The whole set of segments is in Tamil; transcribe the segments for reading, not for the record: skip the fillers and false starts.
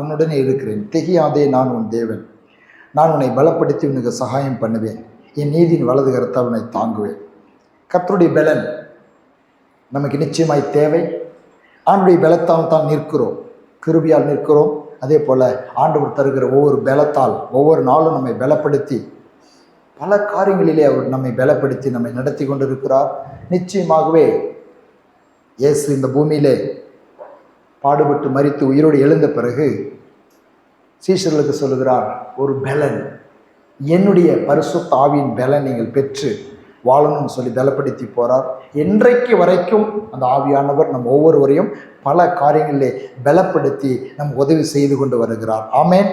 உன்னுடனே இருக்கிறேன், திகையாதே, நான் உன் தேவன். நான் உன்னை பலப்படுத்தி உனக்கு சகாயம் பண்ணுவேன். என் நீதியின் வலது கரத்தால் உன்னை தாங்குவேன். கர்த்தருடைய பலன் நமக்கு நிச்சயமாய் தேவை. ஆண்டுடைய பலத்தால் தான் நிற்கிறோம், கிருபையால் நிற்கிறோம். அதே போல் ஆண்டவர் தருகிற ஒவ்வொரு பலத்தால் ஒவ்வொரு நாளும் நம்மை பலப்படுத்தி பல காரியங்களிலே அவர் நம்மை பலப்படுத்தி நம்மை நடத்தி கொண்டிருக்கிறார். நிச்சயமாகவே இயேசு இந்த பூமியிலே பாடுபட்டு மரித்து உயிரோடு எழுந்த பிறகு சீஷர்களுக்கு சொல்லுகிறார், ஒரு பலன், என்னுடைய பரிசுத்த ஆவியின் பலன் நீங்கள் பெற்று வாழணும்னு சொல்லி பலப்படுத்தி போகிறார். இன்றைக்கு வரைக்கும் அந்த ஆவியானவர் நம் ஒவ்வொருவரையும் பல காரியங்களிலே பலப்படுத்தி நம் உதவி செய்து கொண்டு வருகிறார். ஆமேன்,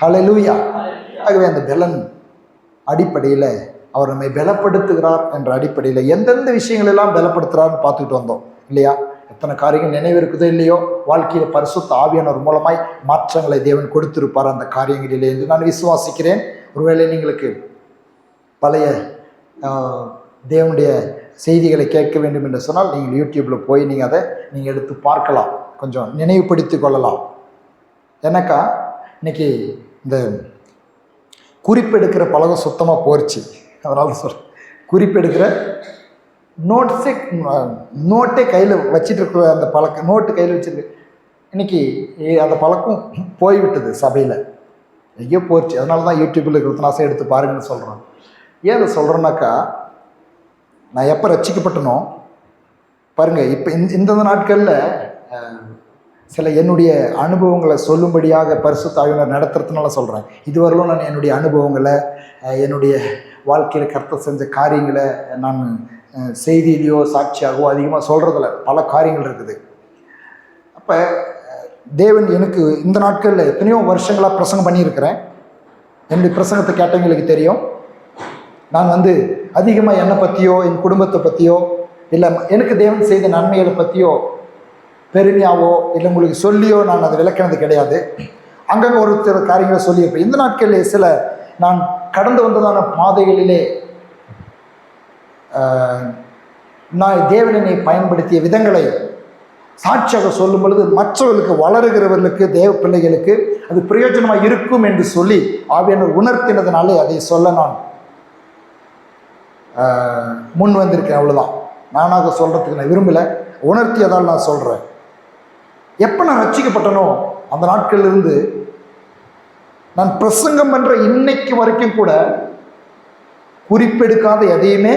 ஹல்லேலூயா. ஆகவே அந்த பலன் அடிப்படையில் அவர் நம்மை பலப்படுத்துகிறார் என்ற அடிப்படையில் எந்தெந்த விஷயங்கள் எல்லாம் பலப்படுத்துகிறார்னு பார்த்துக்கிட்டு வந்தோம் இல்லையா? எத்தனை காரியங்கள் நினைவு இருக்குதோ இல்லையோ, வாழ்க்கையில் பரிசுத்த ஆவியானவர் மூலமாய் மாற்றங்களை தேவன் கொடுத்திருப்பார் அந்த காரியங்களிலே என்று நான் விசுவாசிக்கிறேன். ஒருவேளை நீங்களுக்கு பழைய தேவனுடைய செய்திகளை கேட்க வேண்டும் என்று சொன்னால் நீங்கள் யூடியூப்பில் போய் நீங்கள் அதை எடுத்து பார்க்கலாம், கொஞ்சம் நினைவுபடுத்தி கொள்ளலாம். எனக்கா இன்னைக்கு இந்த குறிப்பெடுக்கிற பழக்கம் சுத்தமாக போயிடுச்சு. அதனால குறிப்பெடுக்கிற நோட்டே கையில் வச்சுட்டு இருக்கிற அந்த பழக்கம், நோட்டு கையில் வச்சுருக்கு, இன்னைக்கு அந்த பழக்கம் போய்விட்டது சபையில், எங்கேயோ போயிடுச்சு. அதனால தான் யூடியூப்பில் இருக்கிற எடுத்து பாருங்கன்னு சொல்கிறேன். ஏன் அதை சொல்கிறேன்னாக்கா, நான் எப்போ ரட்சிக்கப்பட்டனோ பாருங்கள், இப்போ இந்த நாட்களில் சில என்னுடைய அனுபவங்களை சொல்லும்படியாக பரிசுத்த ஆவியானவர் நடத்துறதுனால சொல்கிறேன். இதுவரையிலும் நான் என்னுடைய அனுபவங்களை, என்னுடைய வாழ்க்கையில் கர்த்தர் செஞ்ச காரியங்களை நான் செய்தியிலையோ சாட்சியாகவோ அதிகமாக சொல்கிறதில்ல. பல காரியங்கள் இருக்குது. அப்போ தேவன் எனக்கு இந்த நாட்களில் எத்தனையோ வருஷங்களாக பிரசங்கம் பண்ணியிருக்கிறேன். என்னுடைய பிரசங்கத்தை கேட்டவங்களுக்கு தெரியும். நான் அதிகமாக என்னை பற்றியோ என் குடும்பத்தை பற்றியோ இல்லை எனக்கு தேவன் செய்த நன்மைகளை பற்றியோ பெருமையாவோ இல்லை உங்களுக்கு சொல்லியோ நான் அதை விளக்கினது கிடையாது. அங்கங்கே ஒரு சில காரியங்களை சொல்லியிருப்பேன். இந்த நாட்களில் சில நான் கடந்து வந்ததான பாதைகளிலே நான் தேவனை பயன்படுத்திய விதங்களை சாட்சியாக சொல்லும் பொழுது மற்றவர்களுக்கு, வளருகிறவர்களுக்கு, தேவ பிள்ளைகளுக்கு அது பிரயோஜனமாக இருக்கும் என்று சொல்லி ஆவியானவர் உணர்த்தினதுனாலே அதை சொல்ல நான் முன் வந்திருக்கேன். அவ்வளோதான். நானாக சொல்கிறதுக்கு நான் விரும்பலை, உணர்த்தியதால் நான் சொல்கிறேன். எப்போ நான் ரட்சிக்கப்பட்டனோ அந்த நாட்களிலிருந்து நான் பிரசங்கம் பண்ணுற இன்னைக்கு வரைக்கும் கூட குறிப்பெடுக்காத எதையுமே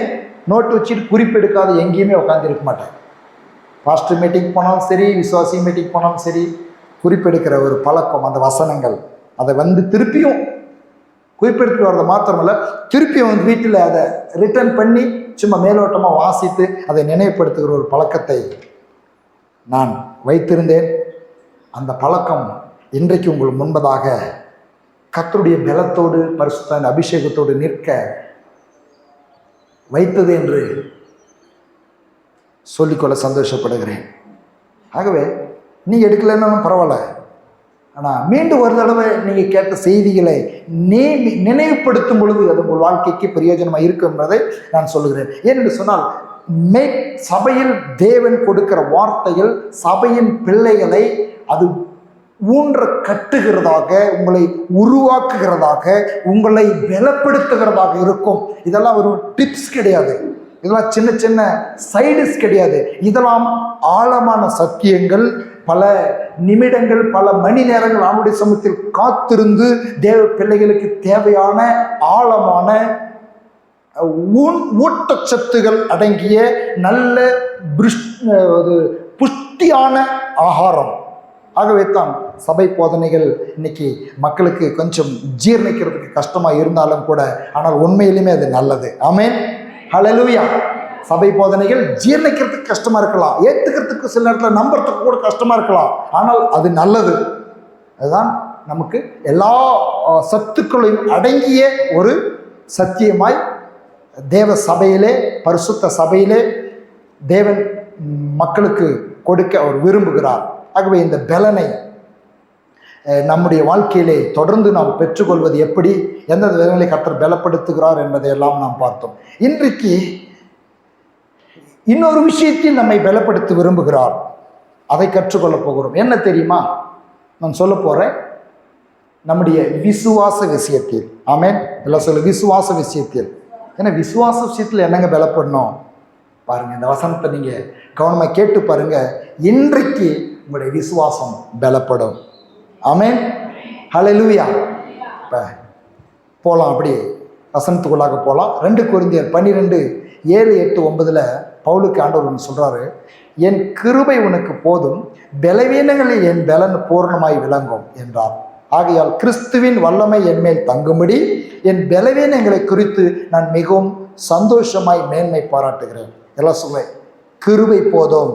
நோட்டு வச்சுட்டு குறிப்பெடுக்காத எங்கேயுமே உட்காந்துருக்க மாட்டேன். பாஸ்டர் மீட்டிங் போனாலும் சரி, விசுவாசி மீட்டிங் போனாலும் சரி, குறிப்பெடுக்கிற ஒரு பழக்கம், அந்த வசனங்கள் அதை திருப்பியும் குறிப்பெடுத்து வர்றது மாத்திரமல்ல, திருப்பியும் வீட்டில் அதை ரிட்டர்ன் பண்ணி சும்மா மேலோட்டமாக வாசித்து அதை நினைவுபடுத்துகிற ஒரு பழக்கத்தை நான் வைத்திருந்தேன். அந்த பழக்கம் இன்றைக்கு உங்களுக்கு முன்பதாக கர்த்தருடைய பலத்தோடு பரிசுத்த அபிஷேகத்தோடு நிற்க வைத்தது என்று சொல்லிக்கொள்ள சந்தோஷப்படுகிறேன். ஆகவே நீங்கள் எடுக்கலைன்னாலும் பரவாயில்ல, ஆனால் மீண்டும் ஒரு தடவை நீங்கள் கேட்ட செய்திகளை நினைவுபடுத்தும் பொழுது அது உங்கள் வாழ்க்கைக்கு பிரயோஜனமாக இருக்கும் என்பதை நான் சொல்லுகிறேன். ஏனென்று சொன்னால், சபையில் தேவன் கொடுக்கிற வார்த்தைகள் சபையின் பிள்ளைகளை அது ஊன்ற கட்டுகிறதாக, உங்களை உருவாக்குகிறதாக, உங்களை பலப்படுத்துகிறதாக இருக்கும். இதெல்லாம் ஒரு டிப்ஸ் கிடையாது, இதெல்லாம் சின்ன சின்ன சைடுஸ் கிடையாது. இதெல்லாம் ஆழமான சத்தியங்கள். பல நிமிடங்கள், பல மணி நேரங்கள் அவனுடைய சமூகத்தில் காத்திருந்து தேவ பிள்ளைகளுக்கு தேவையான ஆழமான ஊட்டச்சத்துகள் அடங்கிய நல்ல புஷ்டியான ஆகாரம். ஆகவே தான் சபை போதனைகள் இன்னைக்கு மக்களுக்கு கொஞ்சம் ஜீர்ணிக்கிறதுக்கு கஷ்டமாக இருந்தாலும் கூட, ஆனால் உண்மையிலுமே அது நல்லது. ஆமென், ஹல்லேலூயா. சபை போதனைகள் ஜீர்ணிக்கிறதுக்கு கஷ்டமாக இருக்கலாம், ஏற்றுக்கிறதுக்கு சில நேரத்தில் நம்புறதுக்கு கூட கஷ்டமாக இருக்கலாம், ஆனால் அது நல்லது. அதுதான் நமக்கு எல்லா சத்துக்களையும் அடங்கிய ஒரு சத்தியமாய் தேவ சபையிலே, பரிசுத்த சபையிலே தேவன் மக்களுக்கு கொடுக்க அவர் விரும்புகிறார். ஆகவே இந்த பலனை நம்முடைய வாழ்க்கையிலே தொடர்ந்து நாம் பெற்றுக்கொள்வது எப்படி, எந்த விதங்களை கர்த்தர் பலப்படுத்துகிறார் என்பதையெல்லாம் நாம் பார்த்தோம். இன்றைக்கு இன்னொரு விஷயத்தில் நம்மை பலப்படுத்த விரும்புகிறார். அதை கற்றுக்கொள்ளப் போகிறோம். என்ன தெரியுமா? நான் சொல்ல போகிறேன் நம்முடைய விசுவாச விஷயத்தில். ஆமென். எல்லாம் சொல்லு, விசுவாச விஷயத்தில். ஏன்னா விசுவாச விஷயத்தில் என்னங்க பலப்படணும் பாருங்கள். இந்த வசனத்தை நீங்கள் கவனமாக கேட்டு பாருங்கள். இன்றைக்கு உங்களுடைய விசுவாசம் பலப்படும். ஆமென். ஹல்லேலூயா. இப்போ போகலாம், அப்படி வசனத்துக்குள்ளாக போகலாம். 2 கொரிந்தியர் 12, 7, 8, 9 பவுலுக்கு ஆண்டவர் ஒன்று சொல்கிறாரு. என் கிருபை உனக்கு போதும், பலவீனங்களில் என் பலன் பூர்ணமாய் விளங்கும் என்றார். ஆகையால் கிறிஸ்துவின் வல்லமை என் மேல் தங்கும்படி என் பலவீனங்களை குறித்து நான் மிகவும் சந்தோஷமாய் மேன்மை பாராட்டுகிறேன். எல்லாம் சொல்ல, கிருபை போதும்,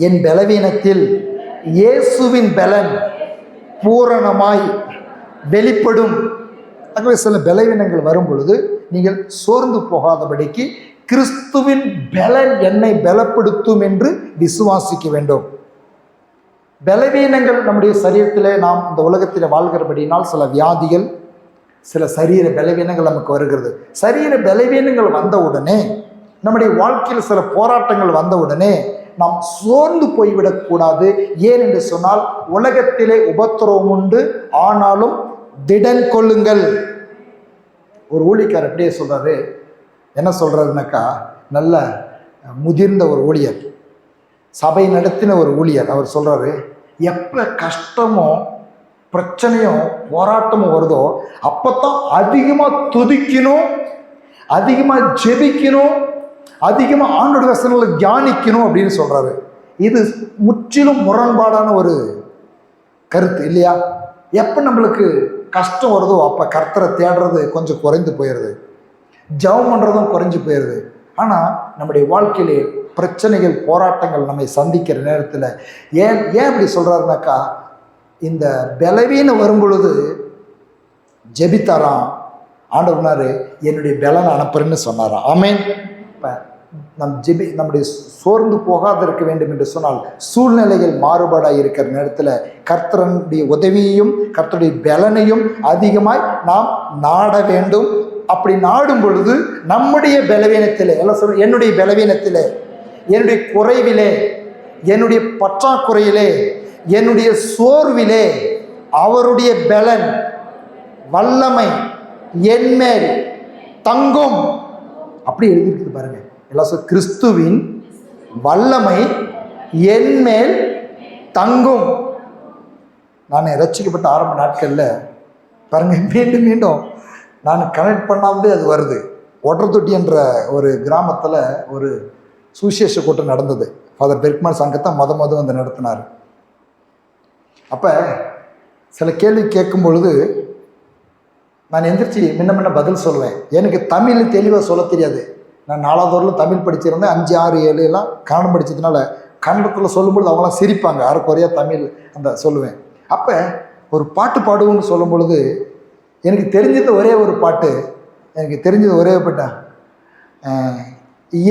என் பலவீனத்தில் இயேசுவின் பலன் பூரணமாய் வெளிப்படும். ஆகவே சில பலவீனங்கள் வரும் பொழுது நீங்கள் சோர்ந்து போகாதபடிக்கு கிறிஸ்துவின் பலன் என்னை பலப்படுத்தும் என்று விசுவாசிக்க வேண்டும். பலவீனங்கள் நம்முடைய சரீரத்தில், நாம் இந்த உலகத்தில் வாழ்கிறபடினால் சில வியாதிகள், சில சரீர பலவீனங்கள் நமக்கு வருகிறது. சரீர பலவீனங்கள் வந்தவுடனே, நம்முடைய வாழ்க்கையில் சில போராட்டங்கள் வந்தவுடனே நாம் சோர்ந்து போய்விடக்கூடாது. ஏன் என்று சொன்னால், உலகத்திலே உபத்திரவம் உண்டு, ஆனாலும் திடன் கொள்ளுங்கள். ஒரு ஊழியக்காரர் அப்படியே சொல்றாரு. என்ன சொல்றாருனாக்கா, நல்ல முதிர்ந்த ஒரு ஊழியர், சபை நடத்தின ஒரு ஊழியர். அவர் சொல்றாரு, எப்போ கஷ்டமோ பிரச்சனையும் போராட்டமும் வருதோ அப்போத்தான் அதிகமாக துதிக்கணும், அதிகமாக ஜெபிக்கணும், அதிகமாக ஆண்டோட வசனங்களை தியானிக்கணும் அப்படின்னு சொல்றாரு. இது முற்றிலும் முரண்பாடான ஒரு கருத்து இல்லையா? எப்போ நம்மளுக்கு கஷ்டம் வருதோ அப்போ கர்த்தரை தேடுறது கொஞ்சம் குறைந்து போயிடுது, ஜெபம் பண்ணுறதும் குறைஞ்சி போயிடுது. ஆனால் நம்முடைய வாழ்க்கையிலே பிரச்சனைகள், போராட்டங்கள் நம்மை சந்திக்கிற நேரத்தில் ஏன் இப்படி சொல்கிறாருனாக்கா, இந்த பலவீனம் வரும் பொழுது ஜெபித்தாராம். ஆண்டவர்னாரு, என்னுடைய பலனை அனுப்புறேன்னு சொன்னாராம். ஆமென். இப்போ நம்முடைய சோர்ந்து போகாத இருக்க வேண்டும் என்று சொன்னால், சூழ்நிலைகள் மாறுபாடாக இருக்கிற நேரத்தில் கர்த்தருடைய உதவியையும் கர்த்தருடைய பலனையும் அதிகமாய் நாம் நாட வேண்டும். அப்படி நாடும் பொழுது நம்முடைய பலவீனத்திலே, எல்லாம் சொல்ல, என்னுடைய பலவீனத்திலே, என்னுடைய குறைவிலே, என்னுடைய பற்றாக்குறையிலே, என்னுடைய சோர்விலே அவருடைய பலன் வல்லமை என்மேல் தங்கும். அப்படி எழுதியிருக்கு பாருங்க. எல்லாம் சொல்ல, கிறிஸ்துவின் வல்லமை என்மேல் தங்கும். நான் ரட்சிக்கப்பட்ட ஆரம்ப நாட்களில் பாருங்க, மீண்டும் மீண்டும் நான் கனெக்ட் பண்ணாமலே அது வருது. ஒட்டர்தொட்டி என்ற ஒரு கிராமத்தில் ஒரு சுவிசேஷ கூட்டம் நடந்தது. ஃபாதர் பெர்க்மன் சங்கத்தை மொதல் வந்து நடத்தினார். அப்போ சில கேள்வி கேட்கும் பொழுது நான் எந்திரிச்சு முன்ன பதில் சொல்லுவேன். எனக்கு தமிழ் தெளிவாக சொல்ல தெரியாது. நான் 4வது வரலும் தமிழ் படிச்சிருந்தேன். 5, 6, 7 எல்லாம் கன்னடம் படித்ததுனால கன்னடத்தில் சொல்லும்பொழுது அவங்களாம் சிரிப்பாங்க. அரைக்குறையாக தமிழ் அந்த சொல்லுவேன். அப்போ ஒரு பாட்டு பாடுவோன்னு சொல்லும் பொழுது எனக்கு தெரிஞ்சது ஒரே ஒரு பாட்டு,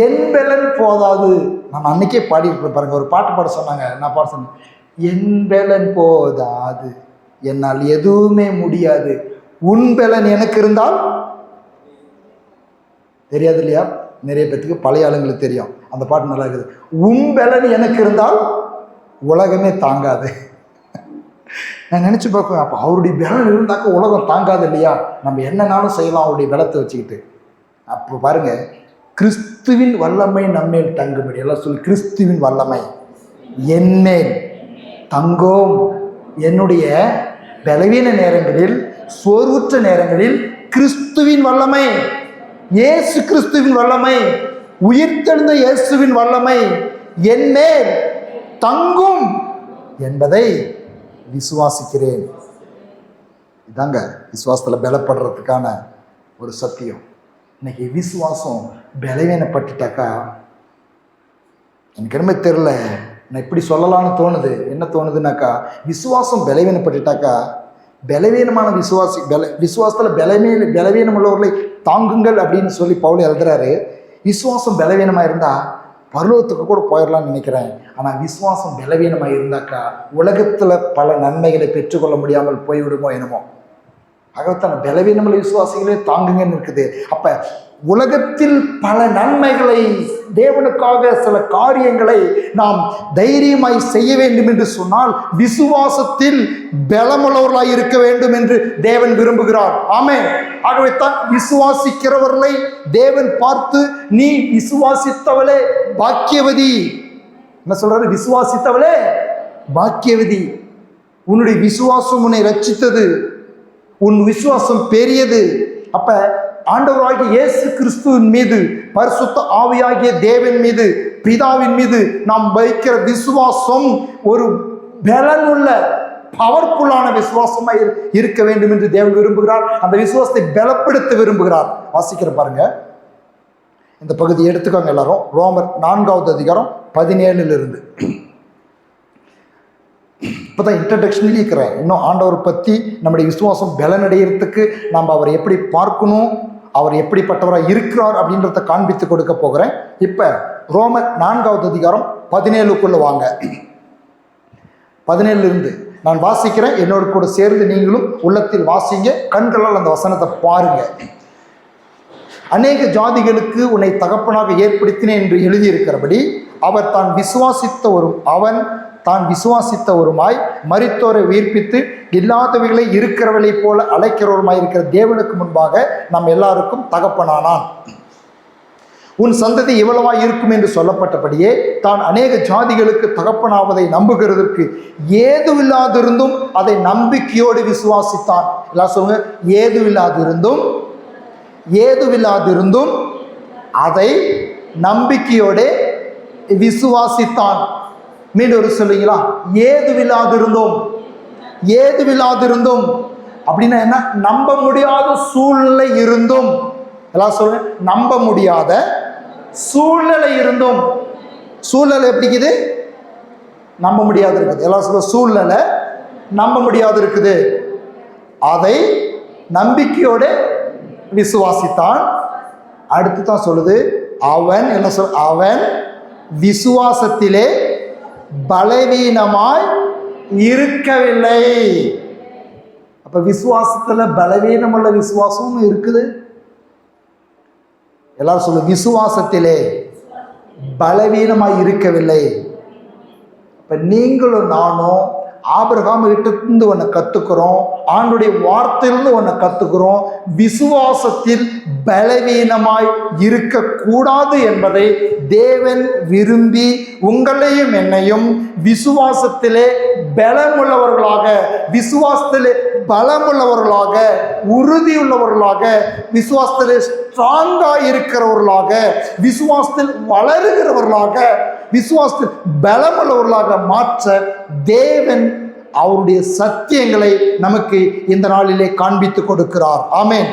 என் பலன் போதாது. நான் அன்னைக்கே பாடியிருப்பேன் பாருங்க. ஒரு பாட்டு பாட சொன்னாங்க, நான் பாட சொன்னேன். என் பலன் போதாது, என்னால் எதுவுமே முடியாது, உன் பலன் எனக்கு இருந்தால். தெரியாது இல்லையா? நிறைய பேத்துக்கு, பழைய ஆளுங்களுக்கு தெரியும். அந்த பாட்டு நல்லா இருக்குது. உன் பலன் எனக்கு இருந்தால் உலகமே தாங்காது. நான் நினச்சி பார்க்குவேன், அப்போ அவருடைய பலம் இருந்தாக்க உலகம் தாங்காது இல்லையா? நம்ம என்னன்னாலும் செய்யலாம் அவருடைய பலத்தை வச்சுக்கிட்டு. அப்போ பாருங்க, கிறிஸ்துவின் வல்லமை நம்மேல் தங்கும்படி. எல்லாம் சொல்லி, கிறிஸ்துவின் வல்லமை என்மேல் தங்கும். என்னுடைய பலவீன நேரங்களில், சோர்வுற்ற நேரங்களில் கிறிஸ்துவின் வல்லமை, இயேசு கிறிஸ்துவின் வல்லமை, உயிர்த்தெழுந்த இயேசுவின் வல்லமை என்மேல் தங்கும் என்பதை விசுவாசிக்கிறேன். இதாங்க விசுவாசத்தில் பலப்படுறதுக்கான ஒரு சத்தியம். இன்னைக்கு விசுவாசம் பலவீனப்பட்டுட்டாக்கா, எனக்கு என்னமே தெரில, நான் இப்படி சொல்லலாம்னு தோணுது. என்ன தோணுதுனாக்கா, விசுவாசம் பலவீனப்பட்டுட்டாக்கா, பலவீனமான விசுவாசத்தில் பலவீனம் உள்ளவர்களை தாங்குங்கள் அப்படின்னு சொல்லி பவுல் எழுதுறாரு. விசுவாசம் பலவீனமாக இருந்தால் பரலோகத்துக்கு கூட போயிடலாம்னு நினைக்கிறேன். ஆனால் விசுவாசம் பலவீனமாக இருந்தாக்கா உலகத்தில் பல நன்மைகளை பெற்றுக்கொள்ள முடியாமல் போய்விடுமோ என்னமோ. ஆகத்தான் பலவீனமுள்ள விசுவாசிகளே தாங்குங்கன்னு இருக்குது. அப்போ உலகத்தில் பல நன்மைகளை, தேவனுக்காக சில காரியங்களை நாம் தைரியமாய் செய்ய வேண்டும் என்று சொன்னால் விசுவாசத்தில் பலமுள்ளவர்களாய் இருக்க வேண்டும் என்று தேவன் விரும்புகிறார். ஆமென். ஆகவே தான் விசுவாசிக்கிறவர்களை தேவன் பார்த்து, நீ விசுவாசித்தவளே பாக்கியவதி. என்ன சொல்றாரு? விசுவாசித்தவளே பாக்கியவதி. உன்னுடைய விசுவாசம் உன்னை ரட்சித்தது, உன் விசுவாசம் பெரியது. அப்ப ஆண்டவராகிய இயேசு கிறிஸ்துவின் மீது, பரிசுத்த ஆவியாகிய தேவன் மீது, பிதாவின் மீது நாம் வைக்கிற விசுவாசம் ஒரு பலனுள்ள பவர்ஃபுல்லான விசுவாசமா இருக்க வேண்டும் என்று தேவன் விரும்புகிறார். அந்த விசுவாசத்தை பலப்படுத்த விரும்புகிறார். வாசிக்கிற பாருங்க, இந்த பகுதியை எடுத்துக்கோங்க எல்லாரும். ரோமர் 4வது அதிகாரம் 17 இப்போதான் இன்ட்ரடக்ஷன்லேயே இருக்கிறேன். இன்னும் ஆண்டவர் பற்றி நம்முடைய விசுவாசம் பலனடைகிறதுக்கு நம்ம அவரை எப்படி பார்க்கணும், அவர் எப்படிப்பட்டவராக இருக்கிறார் அப்படின்றத காண்பித்து கொடுக்க போகிறேன். இப்போ ரோமர் 4வது அதிகாரம் 17க்குள்ள வாங்க. 17 நான் வாசிக்கிறேன், என்னோடு கூட சேர்ந்து நீங்களும் உள்ளத்தில் வாசிங்க, கண்களால் அந்த வசனத்தை பாருங்க. அநேக ஜாதிகளுக்கு உன்னை தகப்பனாக ஏற்படுத்தினேன் என்று எழுதியிருக்கிறபடி அவர் தான் விசுவாசித்தவருமாய் மரித்தோரை உயிர்ப்பித்து இல்லாதவைகளை இருக்கிறவளை போல அழைக்கிறவருமாய் இருக்கிற தேவனுக்கு முன்பாக நம் எல்லாருக்கும் தகப்பனானான். உன் சந்ததி இவ்வளவாய் இருக்கும் என்று சொல்லப்பட்டபடியே தான் அநேக ஜாதிகளுக்கு தகப்பனாவதை நம்புகிறதற்கு ஏதுவில்லாதிருந்தும் அதை நம்பிக்கையோடு விசுவாசித்தான். எல்லாம் சொல்லுங்க, ஏதுவில்லாதிருந்தும் அதை நம்பிக்கையோடு விசுவாசித்தான். மீண்டும் ஒரு சொல்லுங்களா? ஏதுவில்லாதிருந்தோம் அப்படின்னா என்ன? நம்ப முடியாத சூழ்நிலை இருந்தும். எல்லாம் சொல்லுங்க, நம்ப முடியாத சூழ்நிலை இருந்தும். சூழ்நிலை எப்படி இருக்குது? நம்ப முடியாது இருக்குது. எல்லாம் சொல்ல, சூழ்நிலை நம்ப முடியாது இருக்குது. அதை நம்பிக்கையோட விசுவாசித்தான். அடுத்து தான் சொல்லுது, அவன் விசுவாசத்திலே பலவீனமாய் இருக்கவில்லை. அப்ப விசுவாசத்துல பலவீனமுள்ள விசுவாசம் இருக்குது. எல்லாரும் சொல்லு, விசுவாசத்திலே பலவீனமாய் இருக்கவில்லை. அப்ப நீங்களும் நானும் ஆபிரகாம் கிட்ட ஒன்றை கத்துக்கிறோம், ஆண்டுடைய வார்த்தையிலிருந்து ஒன்றை கத்துக்கிறோம். விசுவாசத்தில் பலவீனமாய் இருக்கக்கூடாது என்பதை தேவன் விரும்பி உங்களையும் என்னையும் விசுவாசத்திலே பலமுள்ளவர்களாக, விசுவாசத்திலே பலமுள்ளவர்களாக, உறுதியுள்ளவர்களாக, விசுவாசத்திலே ஸ்ட்ராங்கா இருக்கிறவர்களாக, விசுவாசத்தில் வளருகிறவர்களாக, விசுவாசத்தில் பலமுள்ளவர்களாக மாற்ற தேவன் அவருடைய சத்தியங்களை நமக்கு இந்த நாளிலே காண்பித்து கொடுக்கிறார். ஆமென்.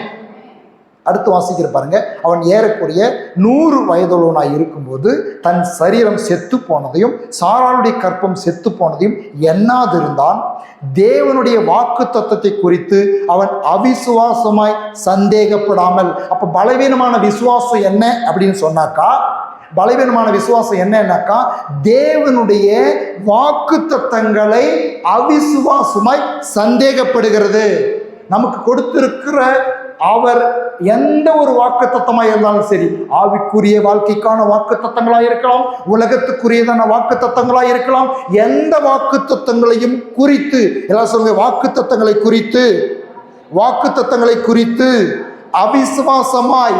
அடுத்து வாசிக்கிற பாருங்க, அவன் ஏறக்குறைய 100 வயதுள்ளவனாய் இருக்கும்போது தன் சரீரம் செத்து போனதையும் சாராளுடைய கற்பம் செத்து போனதையும் எண்ணாதிருந்தான். தேவனுடைய வாக்கு தத்தத்தை குறித்து அவன் அவிசுவாசமாய் சந்தேகப்படாமல். அப்ப பலவீனமான விசுவாசம் என்ன அப்படின்னு சொன்னாக்கா, பலவீனமான விசுவாசம் என்னன்னாக்கா, தேவனுடைய வாக்கு தத்தங்களை அவிசுவாசமாய் சந்தேகப்படுகிறது. நமக்கு கொடுத்திருக்கிற அவர் எந்த ஒரு வாக்கு தத்தமாக இருந்தாலும் சரி, ஆவிக்குரிய வாழ்க்கைக்கான வாக்கு தத்தங்களாக இருக்கலாம், உலகத்துக்குரியதான வாக்கு தத்தங்களாக இருக்கலாம், எந்த வாக்கு தத்தங்களையும் குறித்து, எல்லாம் சொல்லுங்க, வாக்கு தத்தங்களை குறித்து அவிசுவாசமாய்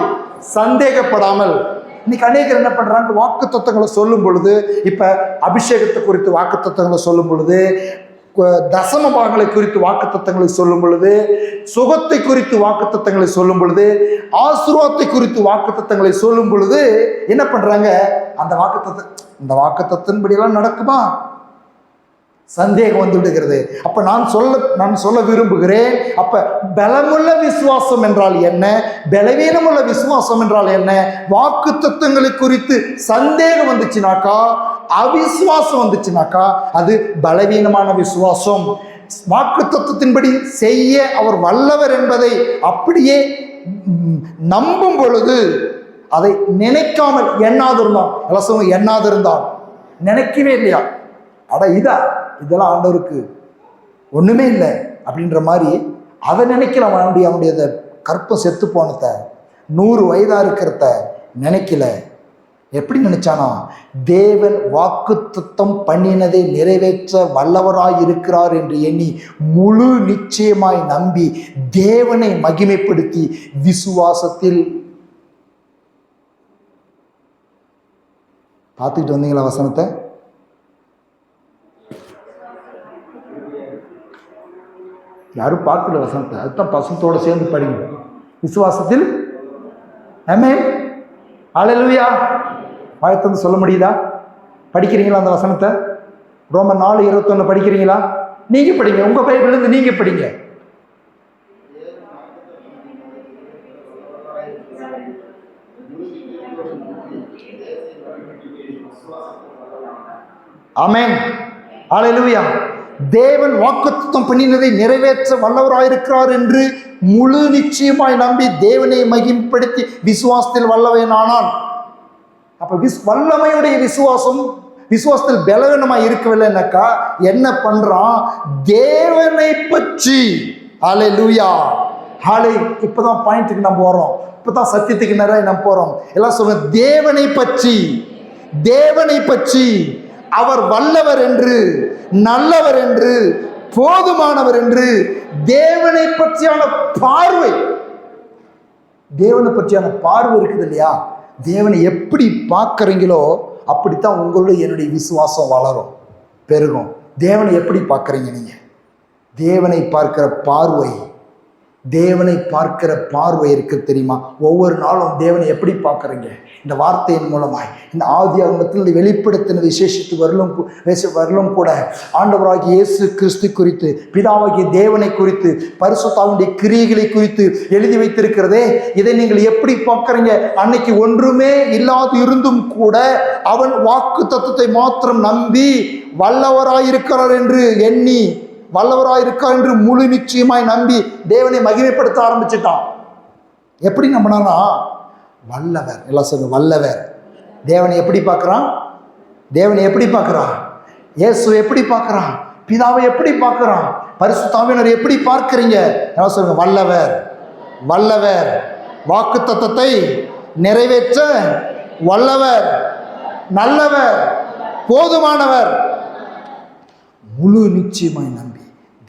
சந்தேகப்படாமல். இன்னைக்கு அநேகர் என்ன பண்றாங்க? வாக்கு தத்தங்களை சொல்லும் பொழுது, இப்ப அபிஷேகத்தை குறித்து வாக்கு தத்தங்களை சொல்லும் பொழுது, தசம பாகங்களை குறித்து வாக்கு தத்தங்களை சொல்லும் பொழுது, சுகத்தை குறித்து வாக்கு தத்தங்களை சொல்லும் பொழுது, ஆசீர்வாதத்தை குறித்து வாக்கு தத்தங்களை சொல்லும் பொழுது என்ன பண்றாங்க? அந்த வாக்கு தத்தின்படியெல்லாம் நடக்குமா? சந்தேகம் வந்து விடுகிறது. அப்ப நான் சொல்ல விரும்புகிறேன், அப்ப பலமுள்ள விசுவாசம் என்றால் என்ன, பலவீனமுள்ள விசுவாசம் என்றால் என்ன? வாக்கு தத்தங்களை குறித்து சந்தேகம் வந்துச்சுனாக்கா, அவிசுவாசம் வந்துச்சுனாக்கா அது பலவீனமான விசுவாசம். வாக்கு தத்துவத்தின்படி செய்ய அவர் வல்லவர் என்பதை அப்படியே நம்பும் பொழுது, அதை நினைக்காமல் எண்ணாதிருந்தான், நினைக்கவே இல்லையா, அட இதெல்லாம் ஆண்டவருக்கு ஒண்ணுமே இல்லை அப்படின்ற மாதிரி அதை நினைக்கலாம். அவனுடைய கற்பம் செத்து போனத, 100 வயதாக இருக்கிறத நினைக்கல. எப்படி நினைச்சானா, தேவன் வாக்குத்தத்தம் பண்ணினதை நிறைவேற்ற வல்லவராய் இருக்கிறார் என்று எண்ணி முழு நிச்சயமாய் நம்பி தேவனை மகிமைப்படுத்தி விசுவாசத்தில். பார்த்துக்கிட்டு வந்தீங்களா வசனத்தை? யாரும் பார்க்கல வசனத்தை, அதுதான் வசனத்தோடு சேர்ந்து படிங்க. விசுவாசத்தில். ஆமென். ஹல்லேலூயா. வாயத்தந்து சொல்ல முடியுதா? படிக்கிறீங்களா அந்த வசனத்தை? ரோமர் 4:21 படிக்கிறீங்களா? நீங்க படிங்க, உங்க பைபிள்லேருந்து நீங்க படிங்க. ஆமென். ஹல்லேலூயா. தேவன் வாக்குத்தத்தம் பண்ணினதை நிறைவேற்ற வல்லவராயிருக்கிறார் என்று முழு நிச்சயமாய் நம்பி தேவனை மகிமைப்படுத்தி விசுவாசத்தில் வல்லவனானான். அப்ப வல்லமையுடைய விசுவாசத்தில் பலவீனமாய் இருக்கவில்லைன்னாக்கா என்ன பண்றான்? தேவனை பற்றி. ஹல்லேலூயா. இப்பதான் பாயிண்ட்டுக்கு நம்ம வரோம், இப்பதான் சத்தியத்துக்கு நிறைய நம்ம போறோம். எல்லாம் சொல்லுங்க, தேவனை பற்றி அவர் வல்லவர் என்று, நல்லவர் என்று, போதுமானவர் என்று தேவனை பற்றியான பார்வை. தேவனை பற்றியான பார்வை இருக்குது இல்லையா? தேவனை எப்படி பார்க்குறீங்களோ அப்படித்தான் உங்களுடைய என்னுடைய விசுவாசம் வளரும், பெருகும். தேவனை எப்படி பார்க்குறீங்க நீங்க? தேவனை பார்க்கிற பார்வை இருக்கு தெரியுமா? ஒவ்வொரு நாளும் தேவனை எப்படி பார்க்குறீங்க? இந்த வார்த்தையின் மூலமாய், இந்த ஆதியாகமத்தில் வெளிப்படுத்தின விசேஷித்து வரலும் கூட ஆண்டவராகிய இயேசு கிறிஸ்து குறித்து, பிதாவாகிய தேவனை குறித்து, பரிசுத்தாவினுடைய கிரியைகளை குறித்து எழுதி வைத்திருக்கிறதே, இதை நீங்கள் எப்படி பார்க்குறீங்க? அன்னைக்கு ஒன்றுமே இல்லாது இருந்தும் கூட அவன் வாக்கு தத்துவத்தை மாத்திரம் நம்பி வல்லவராயிருக்கிறார் என்று எண்ணி, வல்லவராயிருக்கார் என்று முழு நிச்சயமாய் நம்பி தேவனை மகிமைப்படுத்த ஆரம்பிச்சிட்டான். எப்படி நம்பினானா? வல்லவர். எல்லாம் சொல்லுங்க, வல்லவர். தேவனை எப்படி பார்க்குறான்? இயேசு எப்படி பார்க்குறான்? பிதாவை எப்படி பார்க்குறான்? பரிசுத்தாவினர் எப்படி பார்க்குறீங்க? எல்லாம் சொல்லுங்க, வல்லவர். வாக்கு தத்தத்தை நிறைவேற்ற வல்லவர், நல்லவர், போதுமானவர். முழு நிச்சயமாய் நம்பி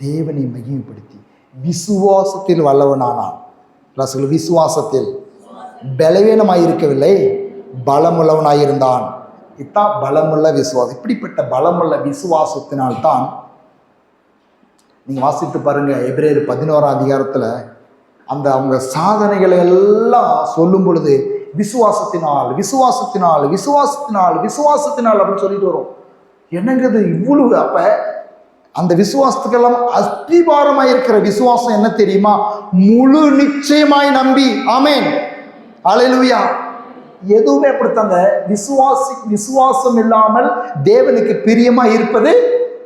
தேவனை மகிமைப்படுத்தி விசுவாசத்தில் வல்லவனானான். விசுவாசத்தில் பலவீனமாயிருக்கவில்லை, பலமுள்ளவனாயிருந்தான். இதுதான் பலமுள்ள விசுவாசம். இப்படிப்பட்ட பலமுள்ள விசுவாசத்தினால்தான் நீங்க வாசித்து பாருங்க, எபிரேயர் 11ஆம் அதிகாரத்தில் அந்த அவங்க சாதனைகளை எல்லாம் சொல்லும் பொழுது விசுவாசத்தினால் அப்படின்னு சொல்லிட்டு வரும். என்னங்கிறது இவ்வளவு? அப்ப அந்த விசுவாசத்துக்கெல்லாம் அஸ்திபாரமாய் இருக்கிற விசுவாசம் என்ன தெரியுமா? முழு நிச்சயமாய் நம்பி. ஆமென். ஹல்லேலூயா. எதுவுமே அப்படித்தாங்க. விசுவாசம் இல்லாமல் தேவனுக்கு பிரியமா இருப்பது